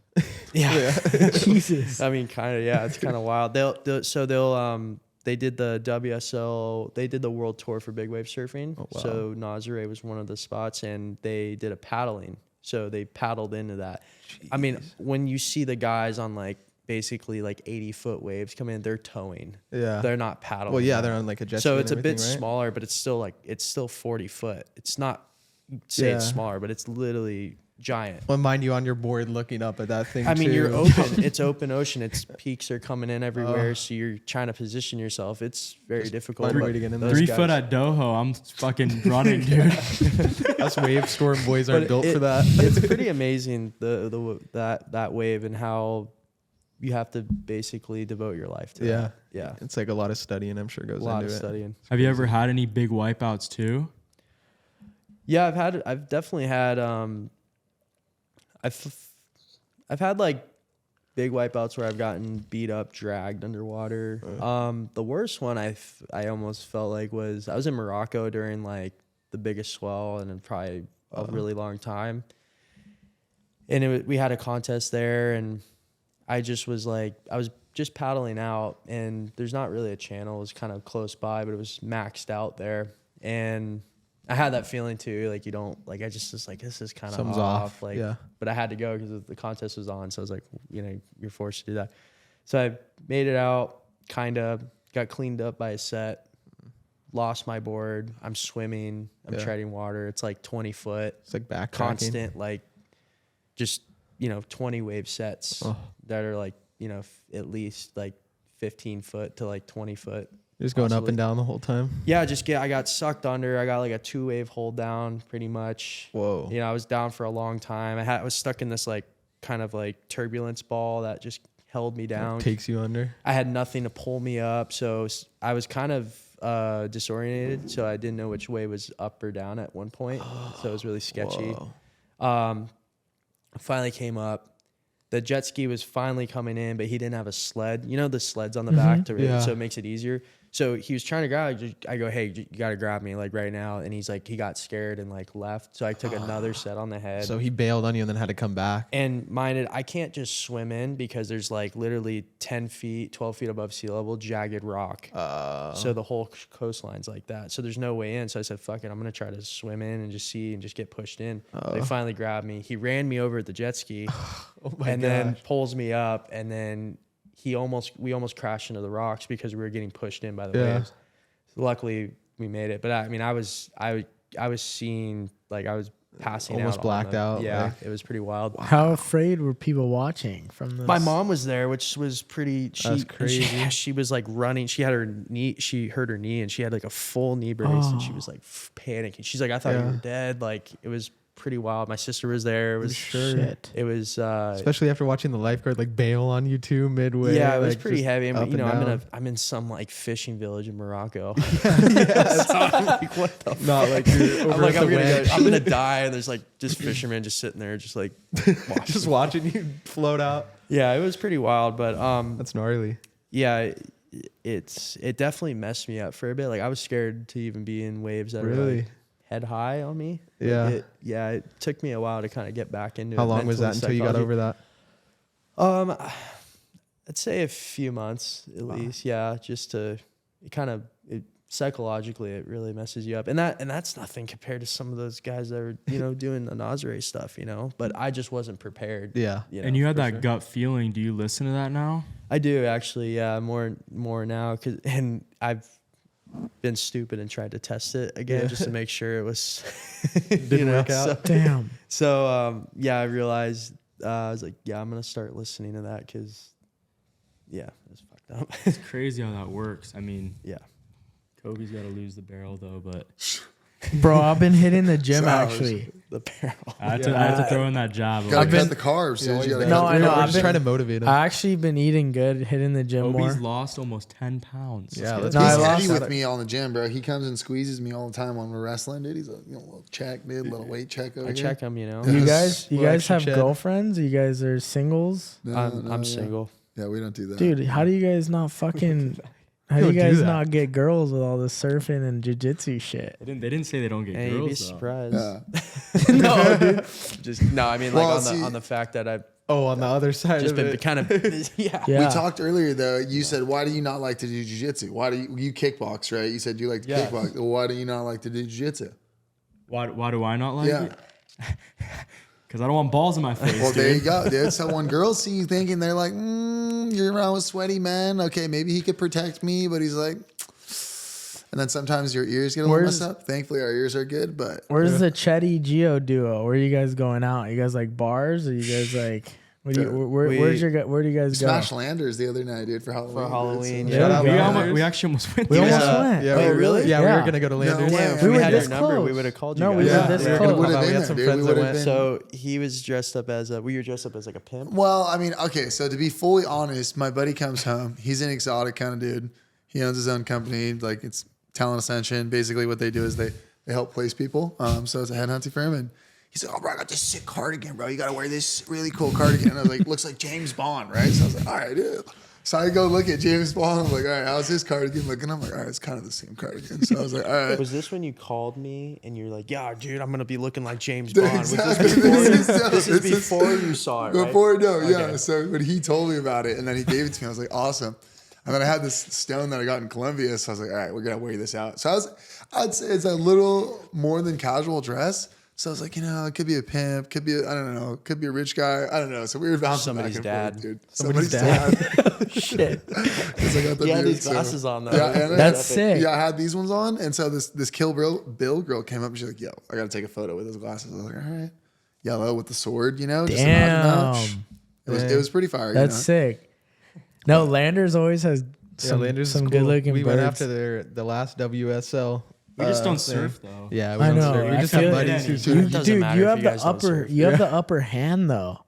Yeah, Jesus. I mean, kind of. Yeah, it's kind of wild. They did the WSL. They did the world tour for big wave surfing. Oh, wow. So Nazare was one of the spots, and they did a paddling. So they paddled into that. I mean, when you see the guys on like basically like 80-foot waves come in, they're towing. Yeah. They're not paddling. Well, yeah, they're on like a jet ski So and it's a bit everything, right? smaller, but it's still 40 foot. It's not say it's Yeah. smaller, but it's literally giant. Well, mind you, on your board looking up at that thing. I mean, too. you're open. It's open ocean. Its peaks are coming in everywhere, so you're trying to position yourself. It's very difficult. find a but way to get in there. those 3 guys- foot at Doho, I'm fucking running, dude. Us wave storm boys aren't but built for that. It's pretty amazing that wave and how you have to basically devote your life to Yeah. that. Yeah, It's like a lot of studying, I'm sure, goes a lot into of it. studying. Have you ever had any big wipeouts too? Yeah, I've definitely had I've had like big wipeouts where I've gotten beat up, dragged underwater. The worst one I almost felt like was I was in Morocco during like the biggest swell and in probably a really long time. And we had a contest there, and I was just paddling out, and there's not really a channel. It was kind of close by, but it was maxed out there. And I had that feeling too, like you don't, like I just was like, this is kind of Something's off. off, Like, yeah. but I had to go because the contest was on. So I was like, you're forced to do that. So I made it out, kind of got cleaned up by a set, lost my board. I'm swimming, I'm Yeah. treading water. It's like 20 foot, It's like backtracking. constant, like just, 20 wave sets Oh. that are like, at least like 15 foot to like 20 foot. Just going up possibly. and down the whole time. Yeah, I got sucked under. I got like a 2-wave hold down pretty much. Whoa. I was down for a long time. I was stuck in this like kind of like turbulence ball that just held me down. Takes you under. I had nothing to pull me up. So I was kind of disoriented. So I didn't know which way was up or down at one point. So it was really sketchy. Finally came up. The jet ski was finally coming in, but he didn't have a sled. You know, the sleds on the back so it makes it easier. So he was trying to grab. I go, hey, you got to grab me like right now. And he's like, he got scared and like left. So I took another set on the head. So he bailed on you and then had to come back. And minded, I can't just swim in because there's like literally 10 feet, 12 feet above sea level, jagged rock. So the whole coastline's like that. So there's no way in. So I said, fuck it. I'm going to try to swim in and just see and just get pushed in. They finally grabbed me. He ran me over at the jet ski then pulls me up. And then we almost crashed into the rocks because we were getting pushed in by the waves. So luckily we made it. But I was seeing, like I was passing almost out. blacked out. Yeah, like. it was pretty wild. How afraid were people watching from this? My mom was there, which was pretty. That's crazy. She was like running. She had her knee. She hurt her knee, and she had like a full knee brace, and she was like panicking. She's like, "I thought you were dead." Like it was pretty wild. My sister was there. It was Shit. It was Especially after watching the lifeguard like bail on you too midway. yeah, it was like, pretty just heavy. up You know, and I'm in some like fishing village in Morocco. yes. So I'm like, what the? Not like you're over I'm like, at the wedge. I'm gonna die, and there's like just fishermen just sitting there, just like watching. just watching you float out. Yeah, it was pretty wild, but That's gnarly. yeah, it definitely messed me up for a bit. Like I was scared to even be in waves that were Really? like head high on me. Yeah. It took me a while to kind of get back into it. How long was that mentally, until you got over that? I'd say a few months at least. Yeah, just to psychologically it really messes you up, and that's nothing compared to some of those guys that were doing the Nazare stuff, But I just wasn't prepared. Yeah. And you had that sure. gut feeling. Do you listen to that now? I do actually. Yeah, more now and I've been stupid and tried to test it again just to make sure it was Didn't work out. Damn. So I realized I was like, yeah, I'm gonna start listening to that because it was fucked up. It's crazy how that works. I mean, Yeah. Kobe's got to lose the barrel though, but Bro, I've been hitting the gym Sours. actually. The barrel. I had to throw in that jab. Gotta been- cut the carbs, dude. You gotta No, cut I the know, carbs. We're I've just been- trying to motivate him. I actually been eating good, hitting the gym Kobe's more. lost almost 10 pounds. Yeah, Let's let's get No, I He's lost heavy that. with me all in the gym, bro. He comes and squeezes me all the time when we're wrestling, dude. He's a little check, dude, little weight check over I here. check them, You Yes. guys Little extra have chin. girlfriends? You guys are singles? No, I'm yeah. single. Yeah, we don't do that. Dude, how do you guys not fucking how do don't you do guys that. not get girls with all this surfing and jiu-jitsu shit? They didn't say they don't get Hey, you'd be girls though. surprised. Yeah. No, dude. I mean, like Well, on the fact that I've Oh, on the other side just of been it. kind of yeah. Yeah. We talked earlier though. You said, why do you not like to do jiu-jitsu? Why do you kickbox, right? You said you like to Yeah. kickbox. Well, why do you not like to do jiu-jitsu? Why do I not like Yeah. it? Because I don't want balls in my face. Well, dude. there you go, dude. So when girls see you thinking they're like, you're around with sweaty men. Okay, maybe he could protect me, but he's like, and then sometimes your ears get a little messed up. Thankfully, our ears are good, but Where's the Chetty Geo duo? Where are you guys going out? You guys like bars or you guys like what do you, where do you guys go? Smash Landers the other night, dude, for Halloween. For Halloween, dude. Yeah. Shout out we, Landers. we actually almost went We there. almost Yeah. went. Yeah, Oh, really? Yeah, we Yeah. were gonna go to Landers. way. Yeah, if We we, were had this your number, we close. would have called you No, guys. we were Yeah, this we close. would have We been had there, some dude. friends We that would have went. been. So he was dressed up as were you dressed up as like a pimp? Well, I mean, okay, so to be fully honest, my buddy comes home. He's an exotic kind of dude. He owns his own company. Like it's Talent Ascension. Basically what they do is they help place people. So it's a headhunting firm. And he's like, oh, bro, I got this sick cardigan, bro. You got to wear this really cool cardigan. And I was like, looks like James Bond, right? So I was like, all right, dude. So I go look at James Bond. I'm like, all right, how's his cardigan looking? I'm like, all right, it's kind of the same cardigan. So I was like, all right. Was this when you called me and you're like, yeah, dude, I'm gonna be looking like James Bond? Exactly. This is before you saw it, right? Before, no, yeah. Okay. So when he told me about it and then he gave it to me, I was like, awesome. And then I had this stone that I got in Colombia. So I was like, all right, we're going to wear this out. So I'd say it's a little more than casual dress. So I was like, it could be a pimp, could be, I don't know, could be a rich guy. I don't know. So we were bouncing Somebody's back and dad. forth, dude. Somebody's dad. Shit. 'Cause I got the He had beard, these so- glasses on though. Yeah, and That's sick. Yeah, I had these ones on. And so this Kill Bill girl came up and she's like, yo, I got to take a photo with those glasses. I was like, all right. Yellow with the sword, just a nod and notch. Damn. It was pretty fire. That's sick. No, Landers always has Yeah, Landers is some cool. good looking We birds. went after the last WSL. We just don't thing. surf though. Yeah, we I don't know. surf. We I just have feel buddies who it. surf. You, Doesn't dude, matter you if have you the guys don't upper. surf. You have the upper hand though.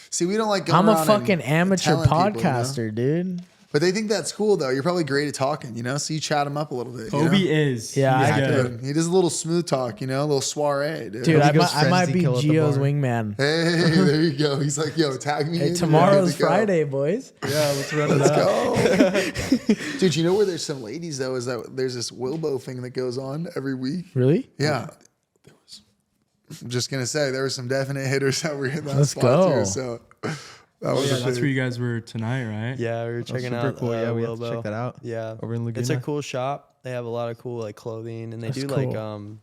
See, we don't like going I'm a around fucking and amateur telling people, podcaster, dude. But they think that's cool though. You're probably great at talking, so you chat them up a little bit. Kobe is. Yeah, He's I good. Dude, he does a little smooth talk, a little soiree, dude. Dude, I goes might frenzy be kill at the Gio's bar. wingman. Hey, there you go. He's like, yo, tag me. Hey, in. tomorrow's Good to go. Friday, boys. Yeah, let's run it Let's up. go. Dude, you know where there's some ladies though? Is that there's this Wilbo thing that goes on every week? Really? Yeah. I'm just gonna say there were some definite hitters that were in that Let's spot go. too. So that was Yeah, a that's big- where you guys were tonight, right? Yeah, we were checking super out. cool. Yeah, we have to Wilbo. check that out. Yeah, Over in it's a Laguna. cool shop. They have a lot of cool clothing, and they That's do cool.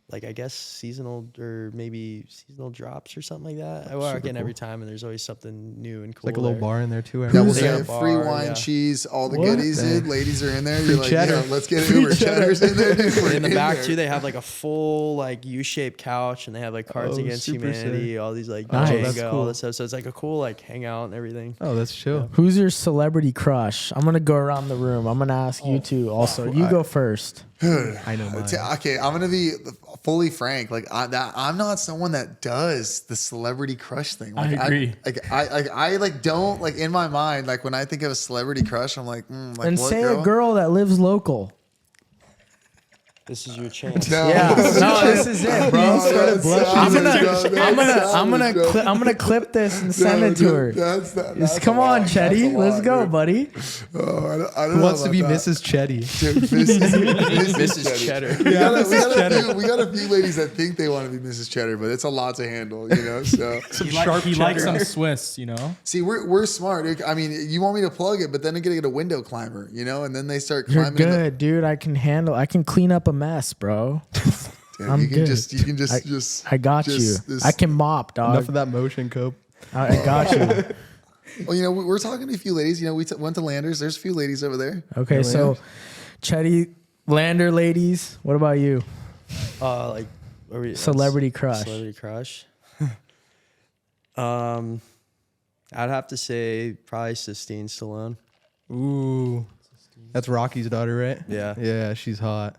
like I guess seasonal or maybe seasonal drops or something like that. I walk in every time, and there's always something new and cool. It's like a little there. bar in there too. Yeah, we'll They say got a bar, free wine, yeah. cheese, all the What? goodies, dude. Dang. Ladies are in there. Free You're like, cheddar. yeah, let's get it over. Cheddar's in there. Dude. We're In the in back there. too, they have like a full U-shaped couch, and they have like Cards Oh, Against super Humanity, sick. all these like Nice. Jenga, That's all cool. this stuff. So it's like a cool hangout and everything. Oh, that's chill. Who's your celebrity crush? I'm gonna go around the room. I'm gonna ask you two also. You go first. I know mine. Okay, I'm gonna be fully frank. Like I'm not someone that does the celebrity crush thing. Like, I agree. I don't like in my mind. Like when I think of a celebrity crush, I'm like, like And what say girl? a girl that lives local. This is your chance. No, Yeah, no, this is it, bro. I'm gonna clip this and send it to her. Just come on, Chetty. Let's go, buddy. Oh, I don't Who know wants to about be that. Mrs. Chetty? Dude, Mrs. Cheddar. We got a few ladies that think they want to be Mrs. Cheddar, but it's a lot to handle, So He likes some Swiss, see, we're smart. I mean, you want me to plug it, but then I gotta get a window climber, and then they start You're climbing. good, dude. I can clean up a mess, bro. I'm you can good. just I got you. I can mop, dog. Enough of that motion, Cope. I got you. Well, we're talking to a few ladies. We went to Landers. There's a few ladies over there. Okay, so Chetty, Lander ladies. What about you? Are we, Celebrity crush. Celebrity crush. I'd have to say probably Sistine Stallone. Ooh. That's Rocky's daughter, right? Yeah. Yeah, she's hot.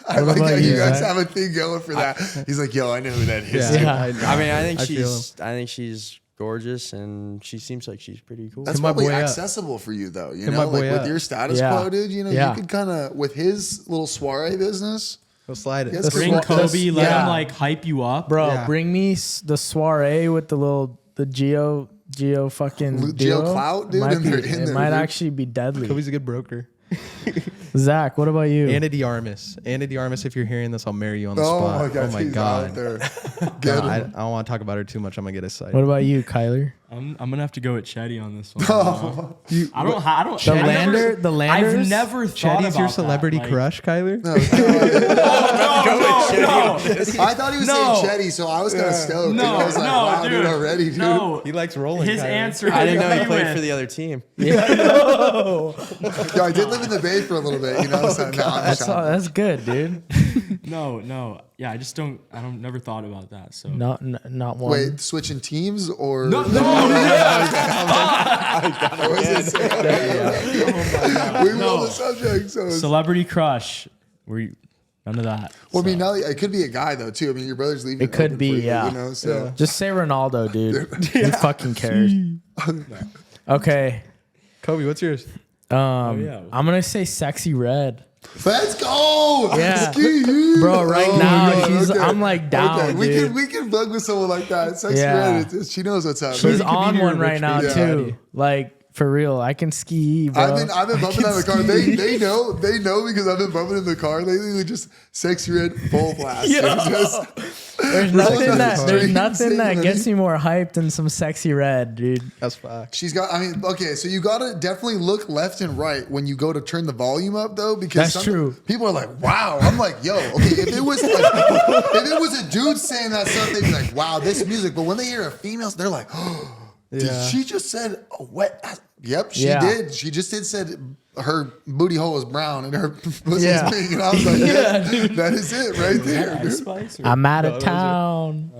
I like how about you you, guys Zach? have a thing going for that. He's like, yo, I know who that is. Yeah. I mean, I think feel she's gorgeous, and she seems like she's pretty cool. That's Hit my probably boy up. accessible for you though. Hit my Like boy with up. your status Yeah. quo, dude. Yeah. You could kind of with his little soiree business. Go slide it. Yes, Bring Well, Kobe, let yeah. him hype you up. Bro, Yeah. bring me the soiree with the Geo fucking Geo duo. Clout, dude, Might and they're be- in it there, might dude. actually be deadly. Kobe's a good broker. Zach, what about you? Anna Diarmas. Anna Diarmas, if you're hearing this, I'll marry you on the Oh spot. my god, oh my she's god. out there. No, Get I him. don't want to talk about her too much. I'm gonna get excited. What about you, Kyler? I'm gonna have to go with Chetty on this one. I don't. The I've Lander, never- the Landers. I've never thought Chetty's about your celebrity that. crush, Kyler? No, No, I thought he was No. saying Chetty, so I was kind of stoked. no, I was like, no, wow, dude. dude, already, dude. No, He likes rolling. his Kyler. answer. I didn't know he agree played with. for the other team. Yo, I did live in the Bay for a little bit, So now I'm That's just that's good, dude. No. Yeah, I just don't. I don't. Never thought about that. So Not one. Wait, switching teams or no. I wasn't saying we were on the subject. So Celebrity crush. None of that. well, I mean, now it could be a guy though too. I mean, your brother's leaving. It could open be, for you, yeah. So Just say Ronaldo, dude. Who fucking cares? Okay. Kobe, what's yours? yeah. I'm gonna say Sexy Red. let's go. Yeah. Ski. Bro, right Oh now, my God, she's- okay. I'm, like, down, Okay, dude. We can bug with someone like that. Sexy Yeah. Red, she knows what's up. She's man. on be your one right rich now baby too. daddy. Like for real, I can ski, bro. I've been bumping that in the car. They know because I've been bumping in the car lately. They're just Sexy Red full blast. Yeah. There's There's Straight nothing that saving gets me. me more hyped than some Sexy Red, dude. That's fact. She's got. I mean, okay. So you gotta definitely look left and right when you go to turn the volume up, though, because That's true. People are like, "Wow." I'm like, "Yo, okay." If it was if it was a dude saying that stuff, they'd be like, "Wow, this music." But when they hear a female, they're like, "Oh, She just said wet. Yep, she Yeah. did. She just said her booty hole is brown and her pussy Yeah. is pink. And I was like, yeah, that is it right there, dude. Spice or- I'm out of town.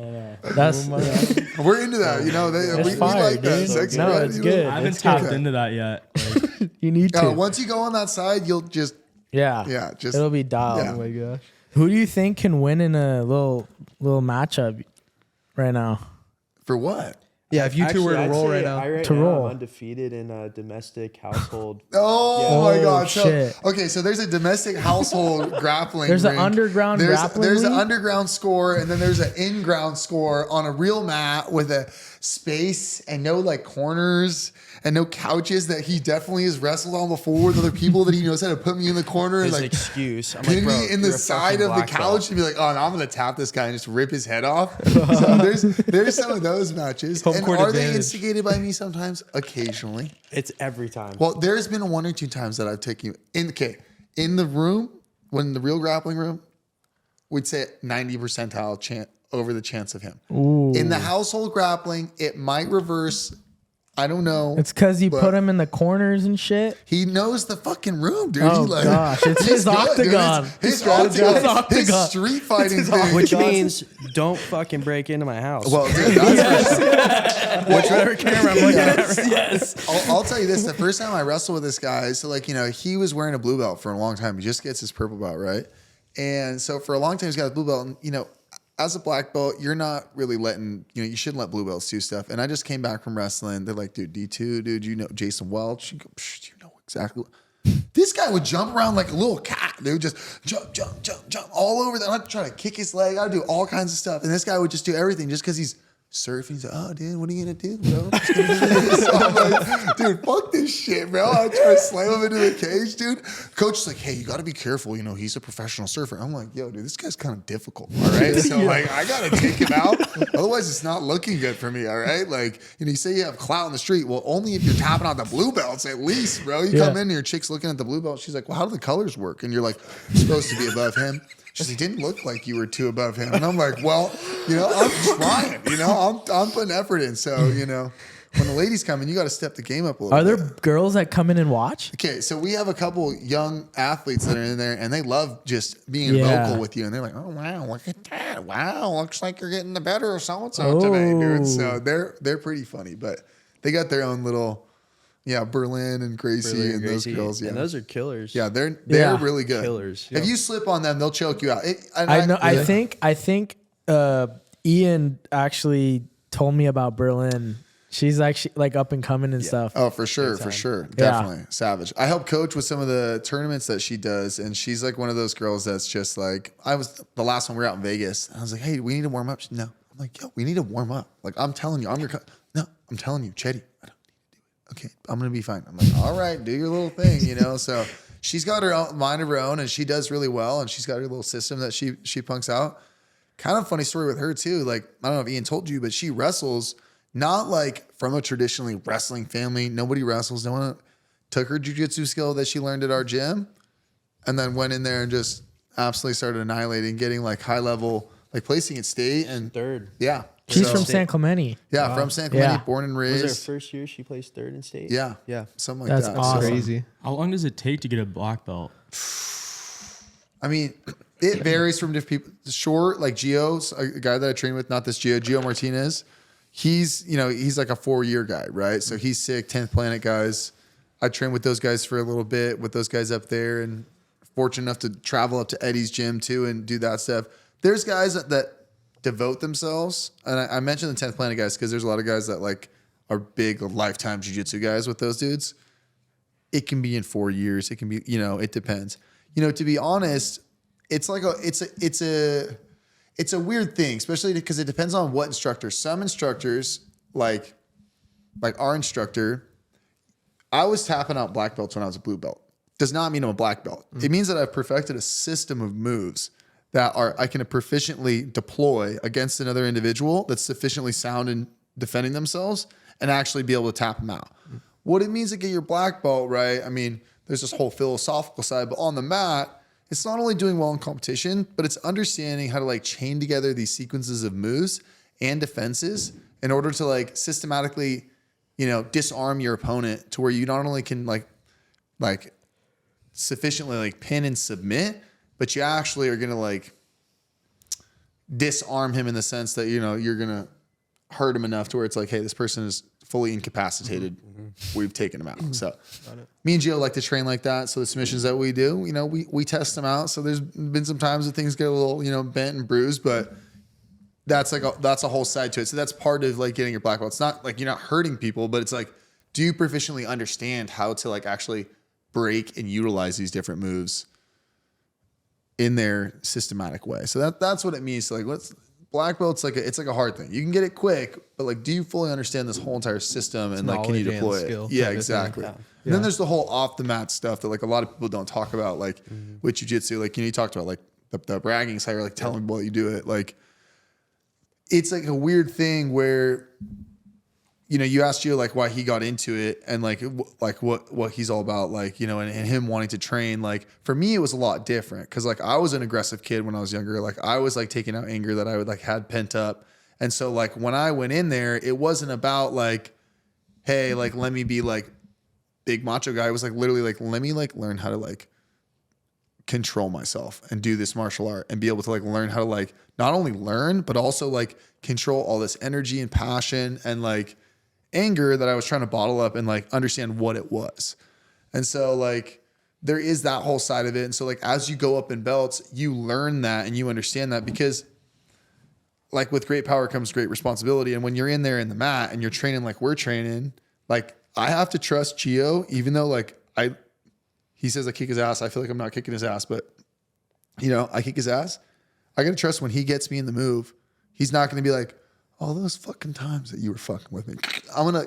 That's We're into that, you know. We fire, like that. dude. Sex No, ed, it's you know. good. I haven't It's tapped good. into that yet. Like, You need to. Once you go on that side, you'll just yeah. just It'll be dialed. Yeah. Oh my gosh. Who do you think can win in a little matchup right now? for what? Yeah, if you two were to I'd roll say right now. I To now roll. I'm undefeated in a domestic household. Oh my Oh, God! shit. So okay, so there's a domestic household grappling. There's an rink. underground grappling There's an league? underground score, and then there's an in-ground score on a real mat with a space and no like corners and no couches that he definitely has wrestled on before with other people that he knows how to put me in the corner and His like excuse. I'm pin like, bro, me in the you're a side fucking of the black couch belt. and be like, oh, no, I'm gonna tap this guy and just rip his head off. So there's some of those matches. Home And court are they advantage. instigated by me sometimes? Occasionally. It's every time. Well, there's been 1 or 2 times that I've taken you in the room, when the real grappling room, we'd say 90 percentile chance over the chance of him. In the household grappling, it might reverse. I don't know. It's because you But- put him in the corners and shit. He knows the fucking room, dude. Oh, He like, gosh. It's he's his good, dude. octagon. His His octagon. His street fighting thing. Which means don't fucking break into my house. Well, dude, that's whichever camera I'm looking at. Yes. I'll tell you this: the first time I wrestled with this guy, so like he was wearing a blue belt for a long time. He just gets his purple belt, right? And so for a long time, he's got a blue belt. And as a black belt, you're not really letting you shouldn't let blue belts do stuff. And I just came back from wrestling. They're like, dude, D2, dude, Jason Welch. You go, you know exactly. This guy would jump around like a little cat. They would just jump all over that. I'd try to kick his leg. I'd do all kinds of stuff. And this guy would just do everything just because he's surfing. He's like, oh, dude, what are you going to do, bro? I'm just gonna do this. So I'm like, dude, fuck this shit, bro. I try to slam him into the cage, dude. Coach is like, hey, you got to be careful. He's a professional surfer. I'm like, yo, dude, this guy's kind of difficult, all right? So, like, I got to take him out. Otherwise, it's not looking good for me, all right? Like, you say you have clout in the street. Well, only if you're tapping out the blue belts at least, bro. You come in and your chick's looking at the blue belt. She's like, well, how do the colors work? And you're like, you're supposed to be above him. She's like, didn't look like you were too above him. And I'm like, well, I'm trying, I'm putting effort in. So, when the ladies come in, you got to step the game up a little Are there bit. girls that come in and watch? Okay, so we have a couple young athletes that are in there, and they love just being Yeah. vocal with you. And they're like, "Oh wow, look at that! Wow, looks like you're getting the better of so and so today, dude." So they're pretty funny, but they got their own little, Berlin and Gracie and those girls. Yeah, And those are killers. yeah, they're Yeah. really good. Killers. If you slip on them, they'll choke you out. I know. I think Ian actually told me about Berlin. She's actually like up and coming and stuff. Oh, for sure, definitely savage. I help coach with some of the tournaments that she does, and she's like one of those girls that's just like the last one we were out in Vegas. I was like, hey, we need to warm up. No, I'm like, yo, we need to warm up. Like I'm telling you, no, I'm telling you, Chetty, I don't need to do it. Okay, I'm gonna be fine. I'm like, all right, do your little thing, So she's got her own mind of her own, and she does really well, and she's got her little system that she punks out. Kind of funny story with her too. Like I don't know if Ian told you, but she wrestles. Not like from a traditionally wrestling family. Nobody wrestles. No one took her jiu-jitsu skill that she learned at our gym and then went in there and just absolutely started annihilating, getting like high level, like placing at state and Third. Yeah. She's So- from San Clemente. Yeah, from San Clemente, Yeah. born and Was her raised. first year she placed third in state? Yeah. Yeah. Something like That's that. awesome. Crazy. how long does it take to get a black belt? I mean, it varies from different people. Short, like Gio's a guy that I train with, not this Gio Martinez. He's like a 4-year guy, right? So he's sick, 10th Planet guys. I train with those guys for a little bit, with those guys up there, and fortunate enough to travel up to Eddie's gym too and do that stuff. There's guys that devote themselves, and I mentioned the 10th Planet guys because there's a lot of guys that like are big lifetime jiu-jitsu guys with those dudes. It can be in 4 years. It can be, it depends. To be honest, it's like it's a weird thing, especially because it depends on what instructor. Some instructors, like our instructor, I was tapping out black belts when I was a blue belt. Does not mean I'm a black belt. It means that I've perfected a system of moves that I can proficiently deploy against another individual that's sufficiently sound in defending themselves and actually be able to tap them out. What it means to get your black belt, right? I mean, there's this whole philosophical side, but on the mat, it's not only doing well in competition, but it's understanding how to like chain together these sequences of moves and defenses in order to like systematically disarm your opponent to where you not only can like sufficiently like pin and submit, but you actually are going to like disarm him in the sense that, you're going to hurt him enough to where it's like, hey, this person is fully incapacitated. We've taken him out. So me and Gio like to train like that. So the submissions that we do, we test them out. So there's been some times that things get a little, bent and bruised, but that's a whole side to it. So that's part of like getting your black belt. It's not like you're not hurting people, but it's like, do you proficiently understand how to like actually break and utilize these different moves in their systematic way? So that's what it means. So like, black belt's it's like a hard thing. You can get it quick, but like, do you fully understand this whole entire system and like, can you deploy it? Yeah, exactly. And then there's the whole off the mat stuff that like a lot of people don't talk about, like with jiu-jitsu. Like, you talked about like the bragging side, or like telling people that you do it. Like, it's like a weird thing where, you asked Gio like why he got into it and like what he's all about, like, and him wanting to train. Like, for me, it was a lot different because like I was an aggressive kid when I was younger. Like, I was like taking out anger that I would like had pent up. And so like when I went in there, it wasn't about like, hey, like, let me be like big macho guy. It was like literally like, let me like learn how to like control myself and do this martial art and be able to like learn how to like not only learn, but also like control all this energy and passion and like anger that I was trying to bottle up and like understand what it was. And so like there is that whole side of it. And so like as you go up in belts, you learn that and you understand that, because like with great power comes great responsibility. And when you're in there in the mat and you're training like we're training, like I have to trust Gio, even though like he says I kick his ass. I feel like I'm not kicking his ass, but I kick his ass. I got to trust when he gets me in the move, he's not going to be like, all those fucking times that you were fucking with me.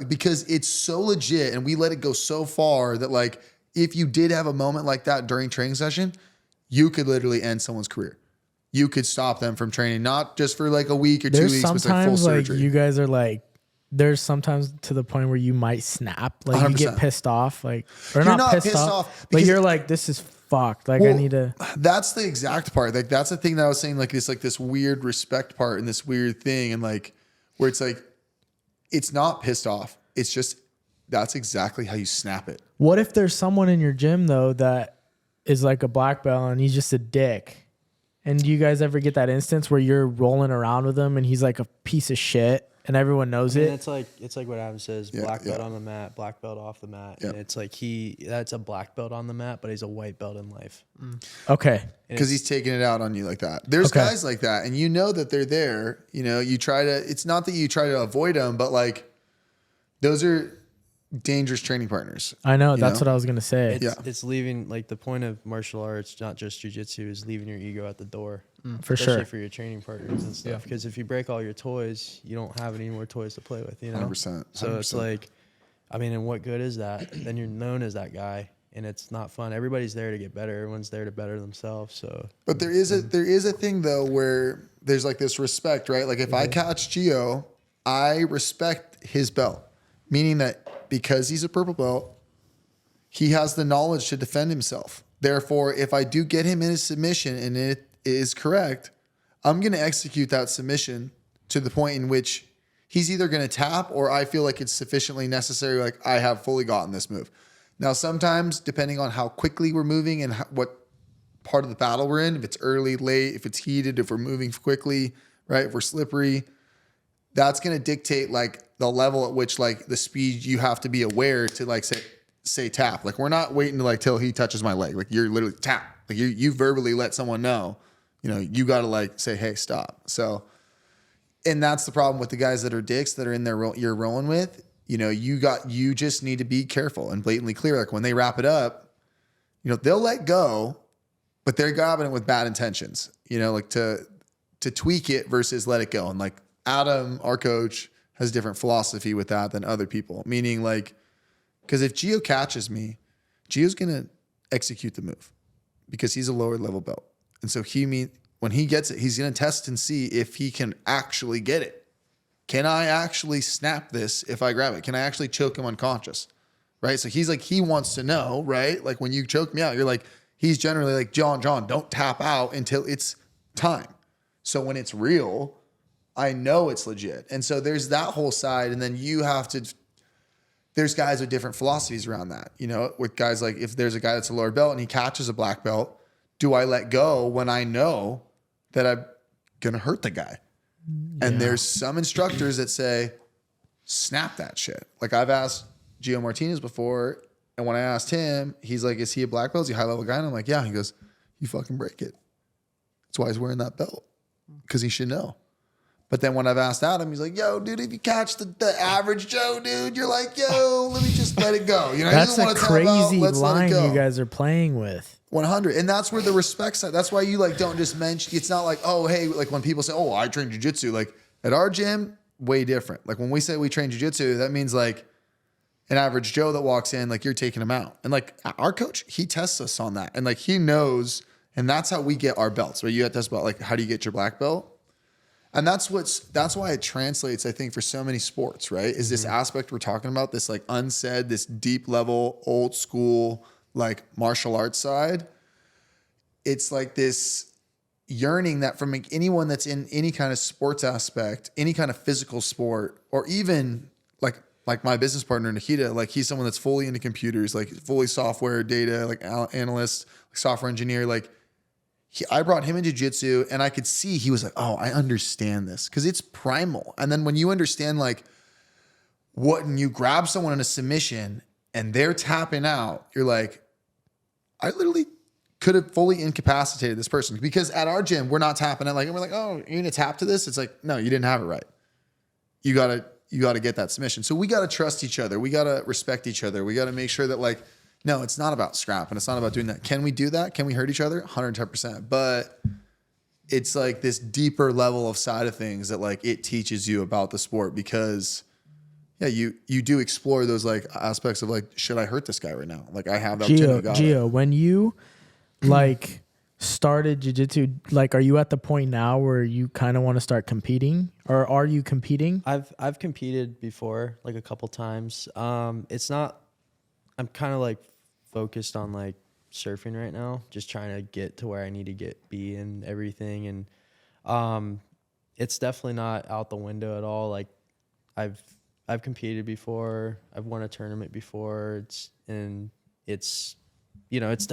Because it's so legit and we let it go so far that like, if you did have a moment like that during training session, you could literally end someone's career. You could stop them from training, not just for like a week or 2 weeks, but like full surgery. You guys are like, there's sometimes to the point where you might snap, like 100%. You get pissed off, like, or you're not pissed off, but you're like, this is fucked. Like, I need to. That's the exact part. Like, that's the thing that I was saying, like this weird respect part and this weird thing. And like, where it's like, it's not pissed off. It's just, that's exactly how you snap it. What if there's someone in your gym though, that is like a black belt and he's just a dick? And do you guys ever get that instance where you're rolling around with him and he's like a piece of shit and everyone knows it? It's like what Adam says, black belt on the mat, black belt off the mat. And it's like that's a black belt on the mat, but he's a white belt in life. Okay. Because he's taking it out on you like that. There's guys like that, and that they're there. You try to, it's not that you try to avoid them, but like those are dangerous training partners. I know. That's what I was going to say. It's leaving, like the point of martial arts, not just jiu-jitsu, is leaving your ego at the door. For Especially sure. for your training partners and stuff. Because if you break all your toys, you don't have any more toys to play with, 100%. So it's like, I mean, and what good is that? Then you're known as that guy, and it's not fun. Everybody's there to get better. Everyone's there to better themselves. So, but there is a thing though where there's like this respect, right? Like if I catch Gio, I respect his belt, meaning that because he's a purple belt, he has the knowledge to defend himself. Therefore, if I do get him in a submission and it is correct, I'm going to execute that submission to the point in which he's either going to tap or I feel like it's sufficiently necessary. Like I have fully gotten this move. Now, sometimes depending on how quickly we're moving and what part of the battle we're in, if it's early, late, if it's heated, if we're moving quickly, right? If we're slippery, that's going to dictate like the level at which like the speed you have to be aware to like say tap. Like we're not waiting to like till he touches my leg. Like you're literally tap. Like you verbally let someone know, you got to like say, hey, stop. So, and that's the problem with the guys that are dicks that are in there you're rolling with. You just need to be careful and blatantly clear. Like when they wrap it up, they'll let go, but they're grabbing it with bad intentions, like to tweak it versus let it go. And like Adam, our coach, has a different philosophy with that than other people, meaning like, because if Gio catches me, Gio's going to execute the move because he's a lower level belt. And so when he gets it, he's going to test and see if he can actually get it. Can I actually snap this if I grab it? Can I actually choke him unconscious? Right? So he's like, he wants to know, right? Like when you choke me out, you're like, he's generally like, John, don't tap out until it's time. So when it's real, I know it's legit. And so there's that whole side. And then you have to there's guys with different philosophies around that. You know, with guys like if there's a guy that's a lower belt and he catches a black belt, do I let go when I know that I'm going to hurt the guy? And there's some instructors that say, snap that shit. Like I've asked Gio Martinez before, and when I asked him, he's like, is he a black belt? Is he a high level guy? And I'm like, yeah. He goes, you fucking break it. That's why he's wearing that belt, because he should know. But then when I've asked Adam, he's like, yo, dude, if you catch the average Joe, dude, you're like, yo, let me just let it go. You know, That's he doesn't a wanna tap out, crazy let's let it line go. you guys are playing with. 100. And that's where the respect side, that's why you like don't just mention, it's not like, oh, hey, like when people say, oh, I train jiu-jitsu, like at our gym, way different. Like when we say we train jiu-jitsu, that means like an average Joe that walks in, like you're taking him out. And like our coach, he tests us on that. And like he knows, and that's how we get our belts, where you have to test about like, how do you get your black belt? And that's why it translates, I think, for so many sports, right? Is this aspect we're talking about, this like unsaid, this deep level, old school, like martial arts side. It's like this yearning that from anyone that's in any kind of sports aspect, any kind of physical sport, or even like my business partner, Nikita, like he's someone that's fully into computers, like fully software, data, like analyst, like software engineer, like I brought him into jiu-jitsu and I could see he was like, oh, I understand this because it's primal. And then when you understand like when you grab someone in a submission and they're tapping out, you're like, I literally could have fully incapacitated this person, because at our gym, we're not tapping it. Like, and we're like, oh, you're going to tap to this? It's like, no, you didn't have it right. You got to get that submission. So we got to trust each other. We got to respect each other. We got to make sure that like, no, it's not about scrap and it's not about doing that. Can we do that? Can we hurt each other? 110%. But it's like this deeper level of side of things that like it teaches you about the sport, because yeah, you do explore those like aspects of like, should I hurt this guy right now? Like I have that Gio, when you like started jiu-jitsu, like are you at the point now where you kind of want to start competing, or are you competing? I've competed before, like a couple times. It's not, I'm kind of like focused on like surfing right now, just trying to get to where I need to be and everything. And it's definitely not out the window at all. Like I've competed before, I've won a tournament before. It's you know, it's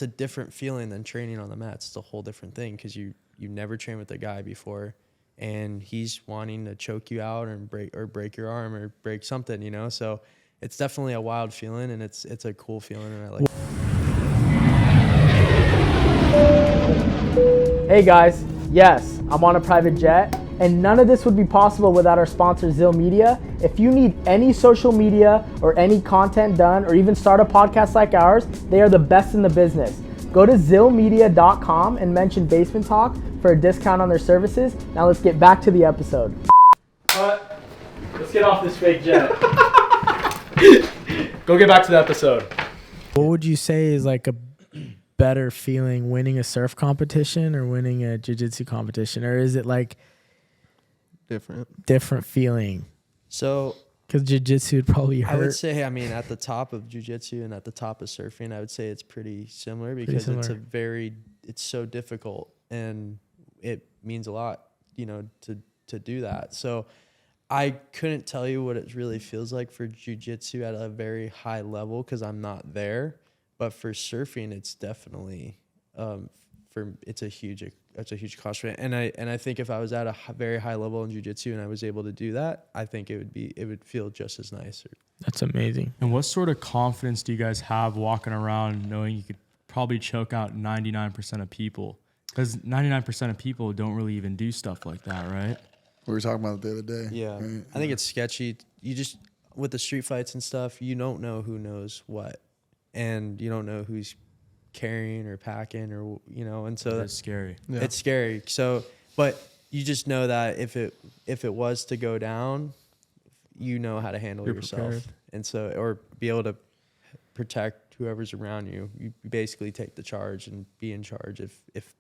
a different feeling than training on the mats. It's a whole different thing, because you never trained with a guy before and he's wanting to choke you out and break your arm or break something, you know? So it's definitely a wild feeling, and it's a cool feeling, and I like it. Hey guys, yes, I'm on a private jet, and none of this would be possible without our sponsor, Zill Media. If you need any social media or any content done, or even start a podcast like ours, they are the best in the business. Go to zillmedia.com and mention Basement Talk for a discount on their services. Now let's get back to the episode. But let's get off this fake jet. Go get back to the episode. What would you say is like a better feeling, winning a surf competition or winning a jiu-jitsu competition? Or is it like different feeling? So, because jiu-jitsu would probably hurt. I would say, I mean, at the top of jiu-jitsu and at the top of surfing, I would say it's pretty similar, because it's so difficult and it means a lot, you know, to do that. So I couldn't tell you what it really feels like for jiu-jitsu at a very high level, because I'm not there. But for surfing, it's definitely it's a huge accomplishment. And I think if I was at a very high level in jiu-jitsu and I was able to do that, I think it would feel just as nice. That's amazing. And what sort of confidence do you guys have walking around knowing you could probably choke out 99% of people? Because 99% of people don't really even do stuff like that, right? We were talking about it the other day. Yeah. Right? I think it's sketchy. You just, with the street fights and stuff, you don't know who knows what. And you don't know who's carrying or packing, or, you know, and so that's scary. Yeah. It's scary. So, but you just know that if it was to go down, you know how to handle yourself. Prepared. And so, or be able to protect whoever's around you. You basically take the charge and be in charge if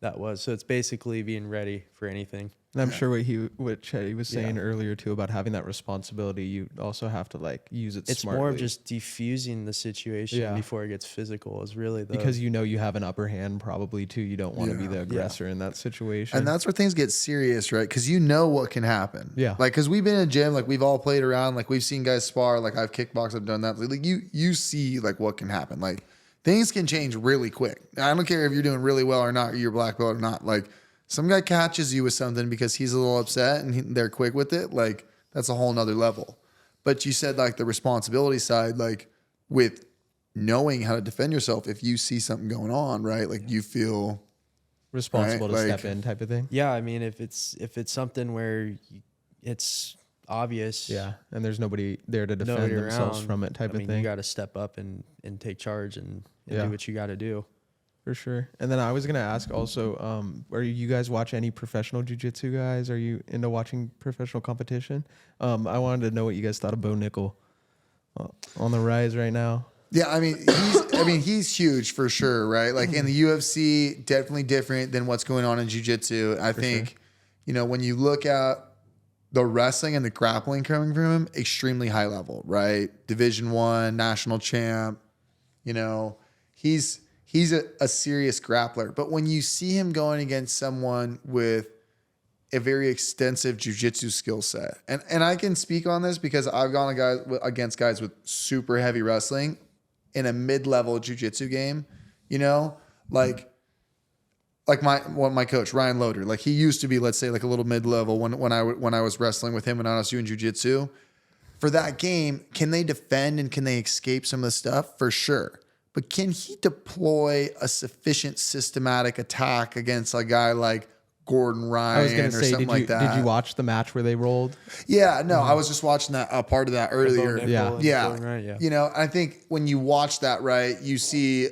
that was. So it's basically being ready for anything. And I'm sure what Chetty was saying earlier too about having that responsibility, you also have to like use it It's smartly. more of just defusing the situation before it gets physical is really the... Because you know you have an upper hand probably too. You don't want to be the aggressor in that situation. And that's where things get serious, right? Because you know what can happen. Yeah. Like, because we've been in a gym, like we've all played around, like we've seen guys spar, like I've kickboxed, I've done that. Like you see like what can happen. Like things can change really quick. I don't care if you're doing really well or not, or you're black belt or not. Like some guy catches you with something because he's a little upset and they're quick with it. Like that's a whole nother level. But you said like the responsibility side, like with knowing how to defend yourself if you see something going on, right? Like you feel responsible right? to Like, step in type of thing. Yeah, I mean, if it's something where it's obvious, Yeah, and there's nobody there to defend nobody themselves around, from it type I mean, of thing. you got to step up and take charge and Yeah. do what you got to do. For sure. And then I was gonna ask also, are you guys watch any professional jiu-jitsu guys? Are you into watching professional competition? I wanted to know what you guys thought of Bo Nickel on the rise right now. yeah, I mean, he's huge for sure, right? Like in the UFC, definitely different than what's going on in jiu-jitsu. I think, you know, when you look at the wrestling and the grappling coming from him, extremely high level, right? Division I, national champ, you know, he's a serious grappler. But when you see him going against someone with a very extensive jiu-jitsu skill set, and I can speak on this because I've gone against guys with super heavy wrestling in a mid-level jiu-jitsu game, you know, like my coach Ryan Loader, like he used to be, let's say, like a little mid-level when I was wrestling with him and I was doing jiu-jitsu. For that game, can they defend and can they escape some of the stuff? For sure. But can he deploy a sufficient systematic attack against a guy like Gordon Ryan I was gonna or say, something like that? did you watch the match where they rolled? Yeah, no, I was just watching that part of that earlier. Yeah. Yeah. You know, I think when you watch that, right, you see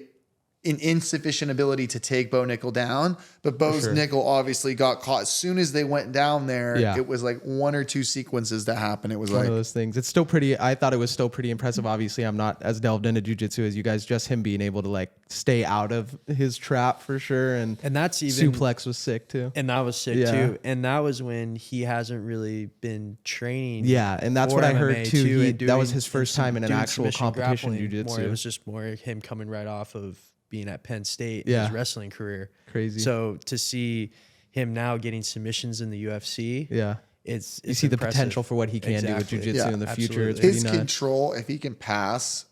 an insufficient ability to take Bo Nickel down, but Bo's nickel obviously got caught as soon as they went down there. Yeah. It was like one or two sequences that happened. It was One like of those things. It's still pretty. I thought it was still pretty impressive. Obviously, I'm not as delved into jiu-jitsu as you guys. Just him being able to like stay out of his trap for sure, and that's even suplex was sick too. And that was sick too. And that was when he hasn't really been training. Yeah, and that's for what I MMA heard too. and That was doing- his first and time in an doing actual submission competition grappling jiu-jitsu. more. It was just more him coming right off of being at Penn State, Yeah. his wrestling career. Crazy. So to see him now getting submissions in the UFC, Yeah, it's you see the impressive. potential for what he can do with Exactly. jiu-jitsu Yeah, in the future. It's absolutely. his pretty nuts. control. If he can pass,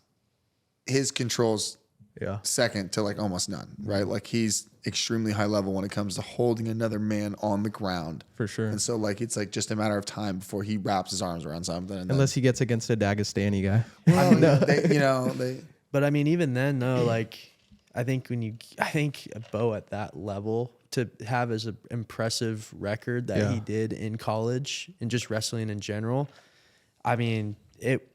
his control's Yeah, second to like almost none, right? Like he's extremely high level when it comes to holding another man on the ground. for sure. And so like it's like just a matter of time before he wraps his arms around something. And Unless he gets against a Dagestani guy. then, well, they But I mean, even then though, like I think a Bo at that level to have as an impressive record that he did in college and just wrestling in general, I mean,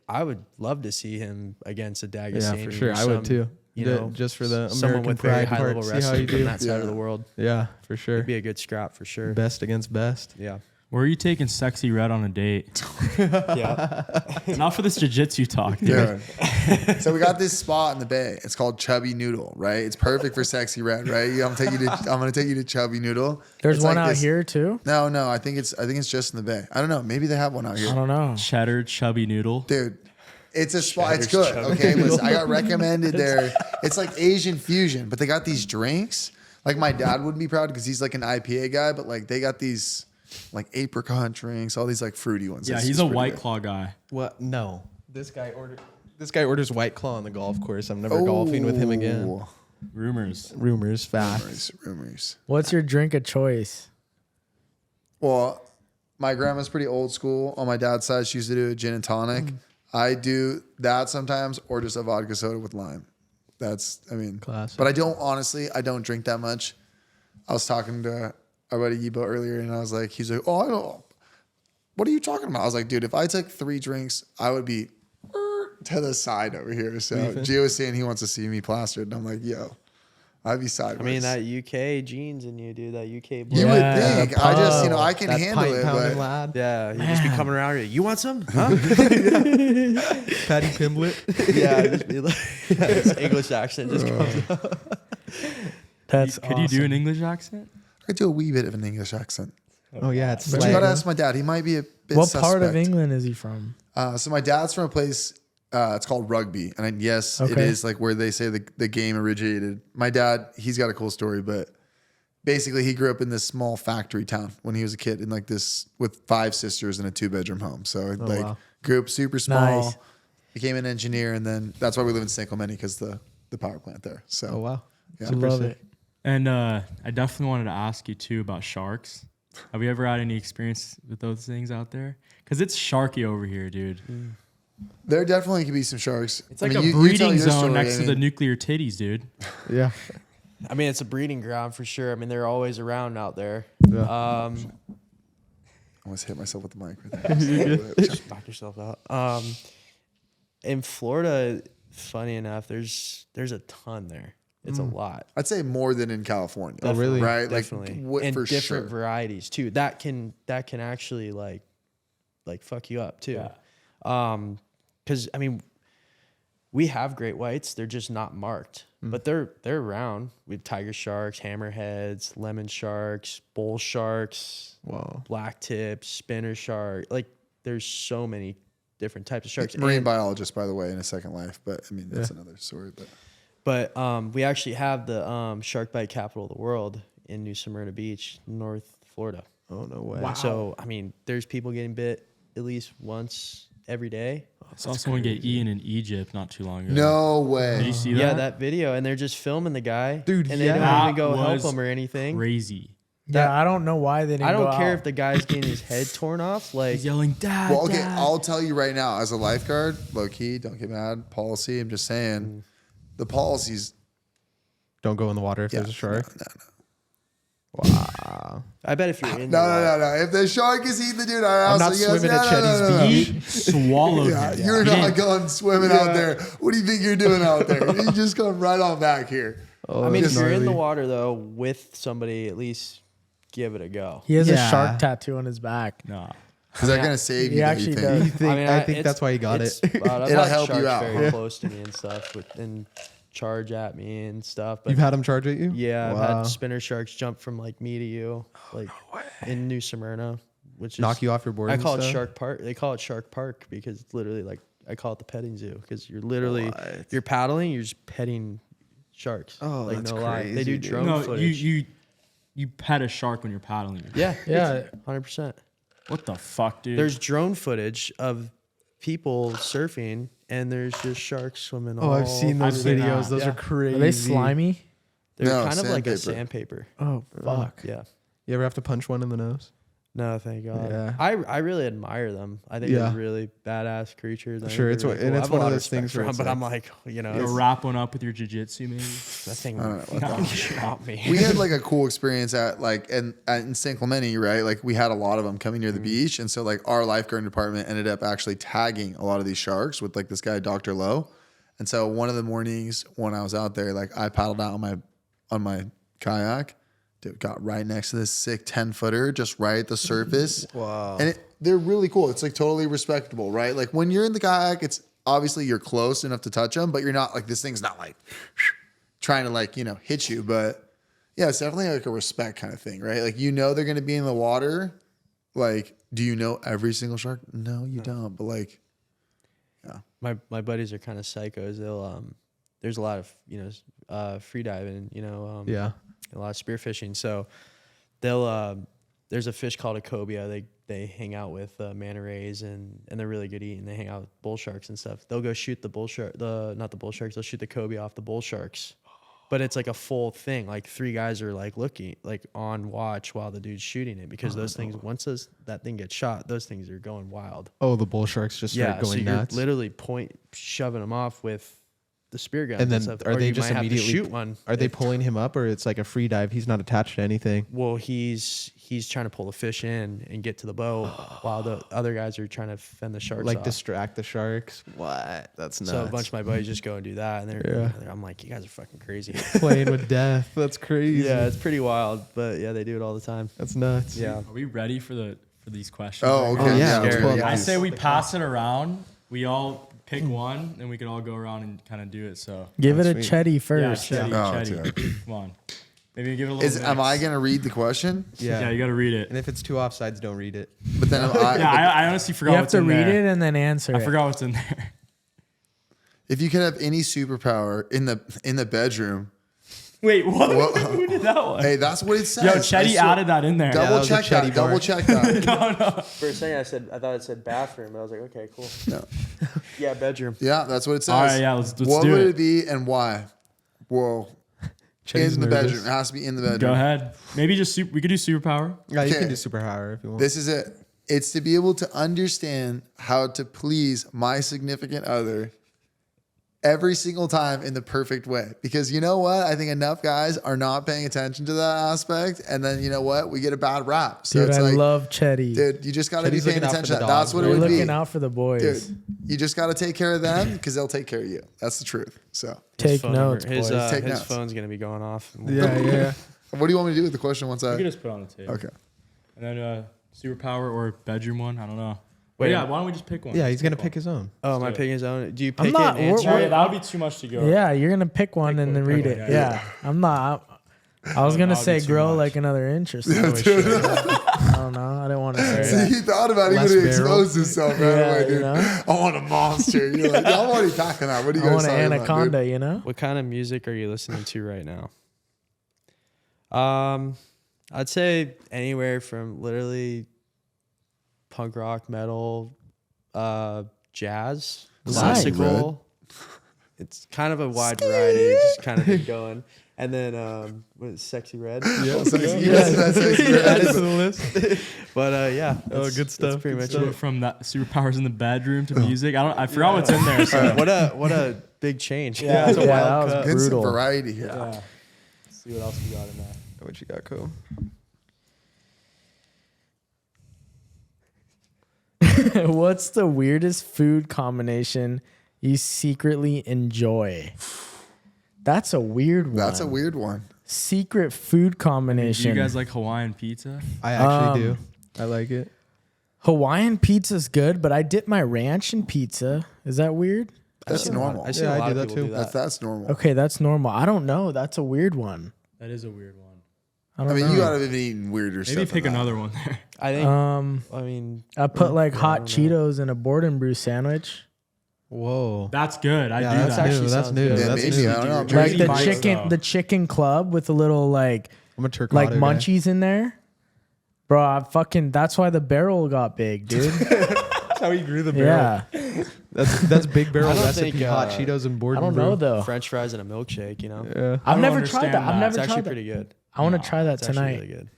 I would love to see him against a Dagestani. Yeah, for sure. or I would too. You know, just for the someone American with very pride high part. level See how wrestling you from do. that side of the world. Yeah, for sure. It'd be a good scrap for sure. Best against best. Yeah. Where are you taking Sexy Red on a date? Yeah. Not for this jiu-jitsu talk, dude. Yeah. So we got this spot in the Bay. It's called Chubby Noodle, right? It's perfect for Sexy Red, right? I'm gonna take you to Chubby Noodle. There's It's one like out this- here too. No, I think it's just in the Bay. I don't know. Maybe they have one out I here, don't know. Cheddar chubby noodle. dude. It's a spot. It's good. Okay, listen, I got recommended there. It's like Asian fusion, but they got these drinks. Like my dad wouldn't be proud because he's like an IPA guy, but like they got these like apricot drinks, all these like fruity ones. Yeah, It's he's just a pretty White good. Claw guy. What? No. This guy orders White Claw on the golf course. I'm never golfing with him again. Ooh, Rumors. Rumors fast. rumors. What's your drink of choice? Well, my grandma's pretty old school. On my dad's side, she used to do a gin and tonic. I do that sometimes, or just a vodka soda with lime. Classic. But I don't drink that much. I was talking to our buddy Yibo earlier, and I was like, he's like, oh, I don't. What are you talking about? I was like, dude, if I took 3 drinks, I would be to the side over here. So Gio was saying he wants to see me plastered, and I'm like, yo, I'd be sideways. I mean, that UK genes in you, dude. That UK blood. you Yeah, would think. the I just, pub. I can That handle pint it, pounding but lad. Yeah, you just be coming around here. You want some? Huh? Patty Pimblett. Yeah, just be like, this English accent just comes out. That's Could you do an English accent? I do a wee bit of an English accent. Oh yeah, it's But you gotta slag. ask my dad. He might be a bit What suspect. part of England is he from? So my dad's from a place. It's called Rugby, and yes, it Okay. is like where they say the game originated. My dad, he's got a cool story, but basically he grew up in this small factory town when he was a kid, in like this with 5 sisters in a 2-bedroom home. So wow. grew up super small, Nice. became an engineer, and then that's why we live in St. Clemente, because the power plant there. So Oh wow. Yeah. I love it. And I definitely wanted to ask you too about sharks. Have you ever had any experience with those things out there? Because it's sharky over here, dude. there definitely could be some sharks. It's like I mean, a you tell breeding your zone story, next I to the mean, nuclear titties, dude. Yeah. I mean, it's a breeding ground for sure. I mean, they're always around out there. Yeah. I almost hit myself with the mic right there. Knock yourself out. In Florida, funny enough, there's a ton there. It's a lot. I'd say more than in California. Oh, really? Right? Definitely. Like And for different sure. varieties too. That can actually like fuck you up too. Cause I mean, we have great whites. They're just not marked, but they're around. We have tiger sharks, hammerheads, lemon sharks, bull sharks, Wow. black tips, spinner shark. Like there's so many different types of sharks. Marine And- biologist, by the way, in a second life, but I mean that's another story. But we actually have the shark bite capital of the world in New Smyrna Beach, North Florida. Oh no way. So I mean, there's people getting bit at least once every day. I saw someone get eaten in Egypt not too long ago. no Did way. you see Yeah, that? that video, and they're just filming the guy, Dude, and they yeah. don't even go That help was him or anything. Crazy. Yeah, I don't know why they didn't. I don't go care out. if the guy's getting his head torn off. Like, He's yelling, "Dad!" Well, okay, Dad." I'll tell you right now, as a lifeguard, low key, don't get mad. Policy, I'm just saying, the policies. Don't go in the water if Yeah, there's a shark. No. Wow. I bet if you're in, No. If the shark is eating the dude, I'm not swimming at Chetty's He swallowed Yeah, him. you're He not didn't- going swimming out there. What do you think you're doing out there? You just come right on back here. Oh, I mean, if that's you're in the gnarly. water though with somebody, at least give it a go. He has Yeah. a shark tattoo on his back. Nah. Is that going to save He you? actually You does. think? You think, I think it's- that's why he got it's- it. I've It'll had help you sharks out, very huh? close to me and stuff, and charge at me and stuff. But You've had him charge at you? yeah, I've Wow. had spinner sharks jump from like me to you, like in New Smyrna, which is Knock you off your board. I and call it stuff? Shark Park. They call it Shark Park because it's literally like I call it the petting zoo because you're literally you're paddling, you're just petting sharks. Oh, like that's no lie. They crazy, do dude. drone No, footage. you pet a shark when you're paddling. yeah, Yeah. 100%. What the fuck, dude? There's drone footage of people surfing and there's just sharks swimming. Oh, I've seen those I've seen videos. that. Those Yeah. are crazy. Are they slimy? They're No, kind of like a sandpaper. sandpaper. Oh fuck. Yeah. You ever have to punch one in the nose? No, thank God. Yeah. I really admire them. I think Yeah. they're really badass creatures. I think Sure, they're it's really what- and I it's have a one of lot those things respect for where them, it's but like- I'm like, you know, You wrap one up with your jiu-jitsu, maybe. that thing what got me. We had like a cool experience at like in San Clemente, right? Like we had a lot of them coming near the beach, and so like our lifeguard department ended up actually tagging a lot of these sharks with like this guy Dr. Lowe. And so one of the mornings when I was out there, like I paddled out on my kayak, dude, got right next to this sick 10-footer, just right at the surface. Wow. And they're really cool. It's like totally respectable, right? Like when you're in the kayak, it's obviously you're close enough to touch them, but you're not like this thing's not like trying to like, hit you. But yeah, it's definitely like a respect kind of thing, right? Like they're going to be in the water. Like, do you know every single shark? No, you don't. But like, My buddies are kind of psychos. They'll there's a lot of free diving, Yeah. a lot of spearfishing. So they'll there's a fish called a cobia. They hang out with manta rays and they're really good eating. They hang out with bull sharks and stuff. They'll go shoot the bull shark, not the bull sharks. They'll shoot the cobia off the bull sharks. But it's like a full thing. Like 3 guys are like looking, like on watch while the dude's shooting it because those things, once that thing gets shot, those things are going wild. Oh, the bull sharks just start So going you're nuts. literally shoving them off with the spear guns And then stuff. are Or they you just might have to immediately shoot one? Are they pulling him up, or it's like a free dive? He's not attached to anything. Well, he's trying to pull the fish in and get to the boat while the other guys are trying to fend the sharks Like off. distract the sharks. What? That's nuts. So a bunch of my buddies just go and do that, and I'm like, you guys are fucking crazy. Playing with death. That's crazy. Yeah, it's pretty wild, but yeah, they do it all the time. That's nuts. Yeah. Are we ready for these questions? oh, right okay. Oh, yeah, yeah. let's okay, pull up yeah. I say we pass it around. We all pick one, and we could all go around and kind of do it. So Give it a Sweet. Chetty yeah, first. Chetty, Oh, Chetty. dude. Come on. Maybe give it a little. Am I gonna read the question? Yeah. Yeah, you got to read it. And if it's two offsides, don't read it. But then am I, Yeah, I honestly forgot You have what's to in read there. it and then answer. I forgot what's in there. if you could have any superpower in the bedroom, Wait, what? Well, Who did that one? hey, that's what it says. Yo, I Chetty swear- added that in there. Double was a check that. Chetty Double bar. check that. For a second, I thought it said bathroom. I was like, okay, cool. No. Yeah, bedroom. Yeah, that's what it says. All right, yeah, let's what do would it. it be and why? Whoa. Chetty's in the nervous. bedroom. It has to be in the bedroom. Go ahead. Maybe just we could do superpower. Yeah, you Okay. can do superpower if you want. This is it. It's to be able to understand how to please my significant other every single time in the perfect way. Because you know what? I think enough guys are not paying attention to that aspect. And then you know what? We get a bad rap. So Dude, it's I like, love Chetty. dude, you just got to be Chetty's paying looking out for attention to the that. That's dogs, what You're it would looking be. out for the boys. Dude, you just got to take care of them because they'll take care of you. That's the truth. So Take phone notes, number. His, boys. Take his notes. phone's gonna be going off. Yeah. what do you want me to do with the question once We I... could just put it on the table. Okay. And then superpower or bedroom one. I don't know. Wait, Wait, yeah. Why don't we just pick one? Yeah, Let's he's gonna one. pick his own. Oh, am I do it. picking his own? Do you I'm pick not- it and answer Yeah, it? that would be too much to go. Yeah, you're gonna pick one and then one, read pick it. one, Yeah, yeah. I'm not. I was gonna That would say be too grow much. like another inch or something. I don't know. I didn't want to say See, that. he thought about it. He Less would have barrel. exposed himself right Yeah, away, you dude. know? I want a monster. You're like, I'm already packing that. What are you I guys want an talking about, anaconda. dude? You know. What kind of music are you listening to right now? I'd say anywhere from literally punk rock, metal, jazz, classical. It's kind of a wide variety. Just kind of been going. And then what is Sexy Red? Yeah, that's Add it to the list. But yeah. Oh, that's- good stuff. That's pretty much So it. from that superpowers in the bedroom to music. I forgot what's in there. So What a big change. Yeah, It's a yeah, wild that was cut. Get some brutal. variety here. yeah. Let's see what else we got in there. What you got, Cole? What's the weirdest food combination you secretly enjoy? That's a weird one. That's a weird one. Secret food Do combination. you guys like Hawaiian pizza? I actually Um, do. I like it. Hawaiian pizza's good, but I dip my ranch in pizza. Is that weird? That's normal. I see Yeah, a I lot do of that people too. do that. That's normal. Okay, that's normal. I don't know. That's a weird one. That is a weird one. I I don't mean, know. you gotta be eating weirder stuff. Maybe than pick that. another one there. I think. I mean, I put like I hot don't know. Cheetos in a board and brew sandwich. Whoa. That's good. I Yeah, do that's that. actually That's that's new. good. Yeah, That's maybe. new. I don't know. Like Jersey the bites, chicken, though. the chicken club with a little like I'm a turkey munchies in there. Bro, I fucking that's why the barrel got big, dude. That's how he grew the barrel. Yeah. That's big barrel I don't recipe. think, Hot Cheetos and board I don't and brew. know though. French fries and a milkshake. You know, Yeah. I've don't never tried understand that. I've that. never it's actually tried that. pretty good. I want to try that It's actually tonight. really good.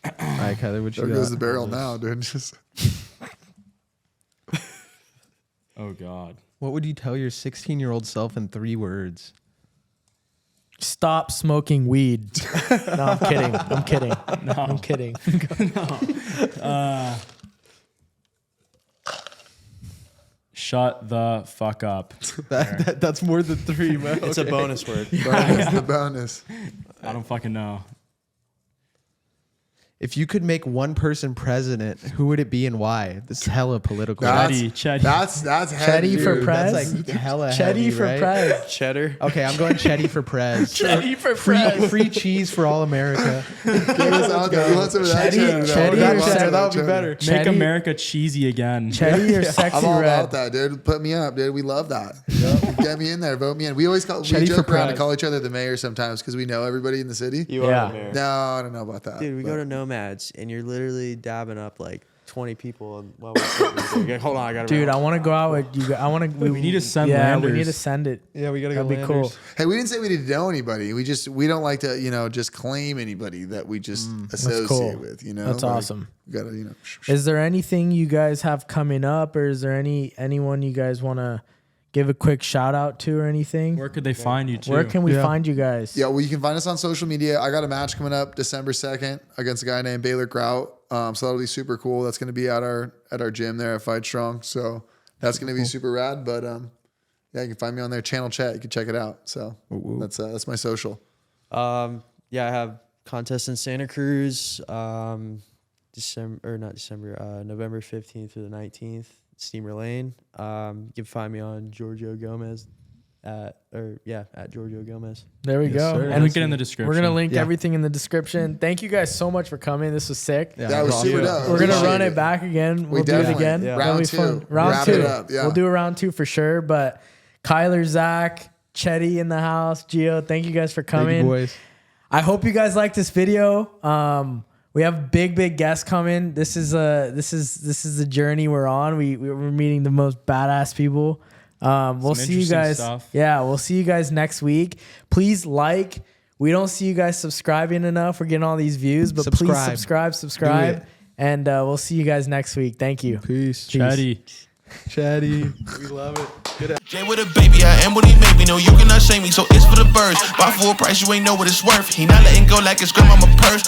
All right, Kyler, what you There got? goes the barrel now, dude. Just Oh God. What would you tell your 16-year-old self in 3 words? Stop smoking weed. No, I'm kidding. I'm kidding. No, I'm kidding. Shut the fuck up. That's more than 3, man. It's a bonus word. bonus, the bonus. I don't fucking know. If you could make one person president, who would it be and why? This is hella political. Chetty. That's heavy, Chetty for dude. prez? That's like hella Chetty heavy, for right? prez. Cheddar. Okay, I'm going Chetty for prez. Chetty for prez. Free cheese for all America. Give us out there. You want some of that Chetty- cheddar? Chetty No, or you want some cheddar? of That would be cheddar? better. Make Chetty- America cheesy again. Chetty or sexy I'm all red? about that, dude. Put me up, dude. We love that. Get me in there. Vote me in. We always Chetty we for joke around and prez. call each other the mayor sometimes because we know everybody in the city. You Yeah. are the mayor. No, I don't know about that. Dude, we but- go to Nomads and you're literally dabbing up like 20 people and while we're sitting there. Hold on, I got to Dude, I want to go out with you. I want to. We need to send Yeah, we Landers. need to send it. Yeah, we gotta That'd go. be cool. Landers. Hey, we didn't say we didn't know anybody. We don't like to, just claim anybody that we just associate cool. with, That's Like, awesome. We gotta, Is there anything you guys have coming up, or is there anyone you guys want to give a quick shout out to, or anything? Where could they find you too? Where can we Yeah. find you guys? Yeah, well, you can find us on social media. I got a match coming up December 2nd against a guy named Baylor Grout. So that'll be super cool. That's going to be at our gym there at Fight Strong. So that's going to be super rad. But yeah, you can find me on their channel chat. You can check it out. So that's my social. Yeah, I have contests in Santa Cruz, November 15th through the 19th, Steamer Lane. You can find me on Giorgio Gomez at Giorgio Gomez. There we go. sir. And Link it in the description. we're gonna link Yeah. everything in the description. Thank you guys so much for coming. This was sick. Yeah, That was awesome. super dope. We're gonna Appreciate run it back again. We'll do it definitely- again. yeah. That'll Round be two. fun. Round Wrap two. it up, yeah. We'll do a round 2 for sure. But Kyler, Zach, Chetty in the house, Gio, thank you guys for Thank coming. you, boys. I hope you guys like this video. We have big guests coming. This is the journey we're on. We're meeting the most badass people. We'll see you interesting guys. stuff. Yeah, we'll see you guys next week. Please like. We don't see you guys subscribing enough. We're getting all these views, but please subscribe. Do it. And we'll see you guys next week. Thank you. Peace. Chatty. Chatty. We love it. Good. Jay with a baby, I am what he made me. No, you cannot shame me, so it's for the birds. Buy full price, you ain't know what it's worth. He not letting go like his grandmama purse.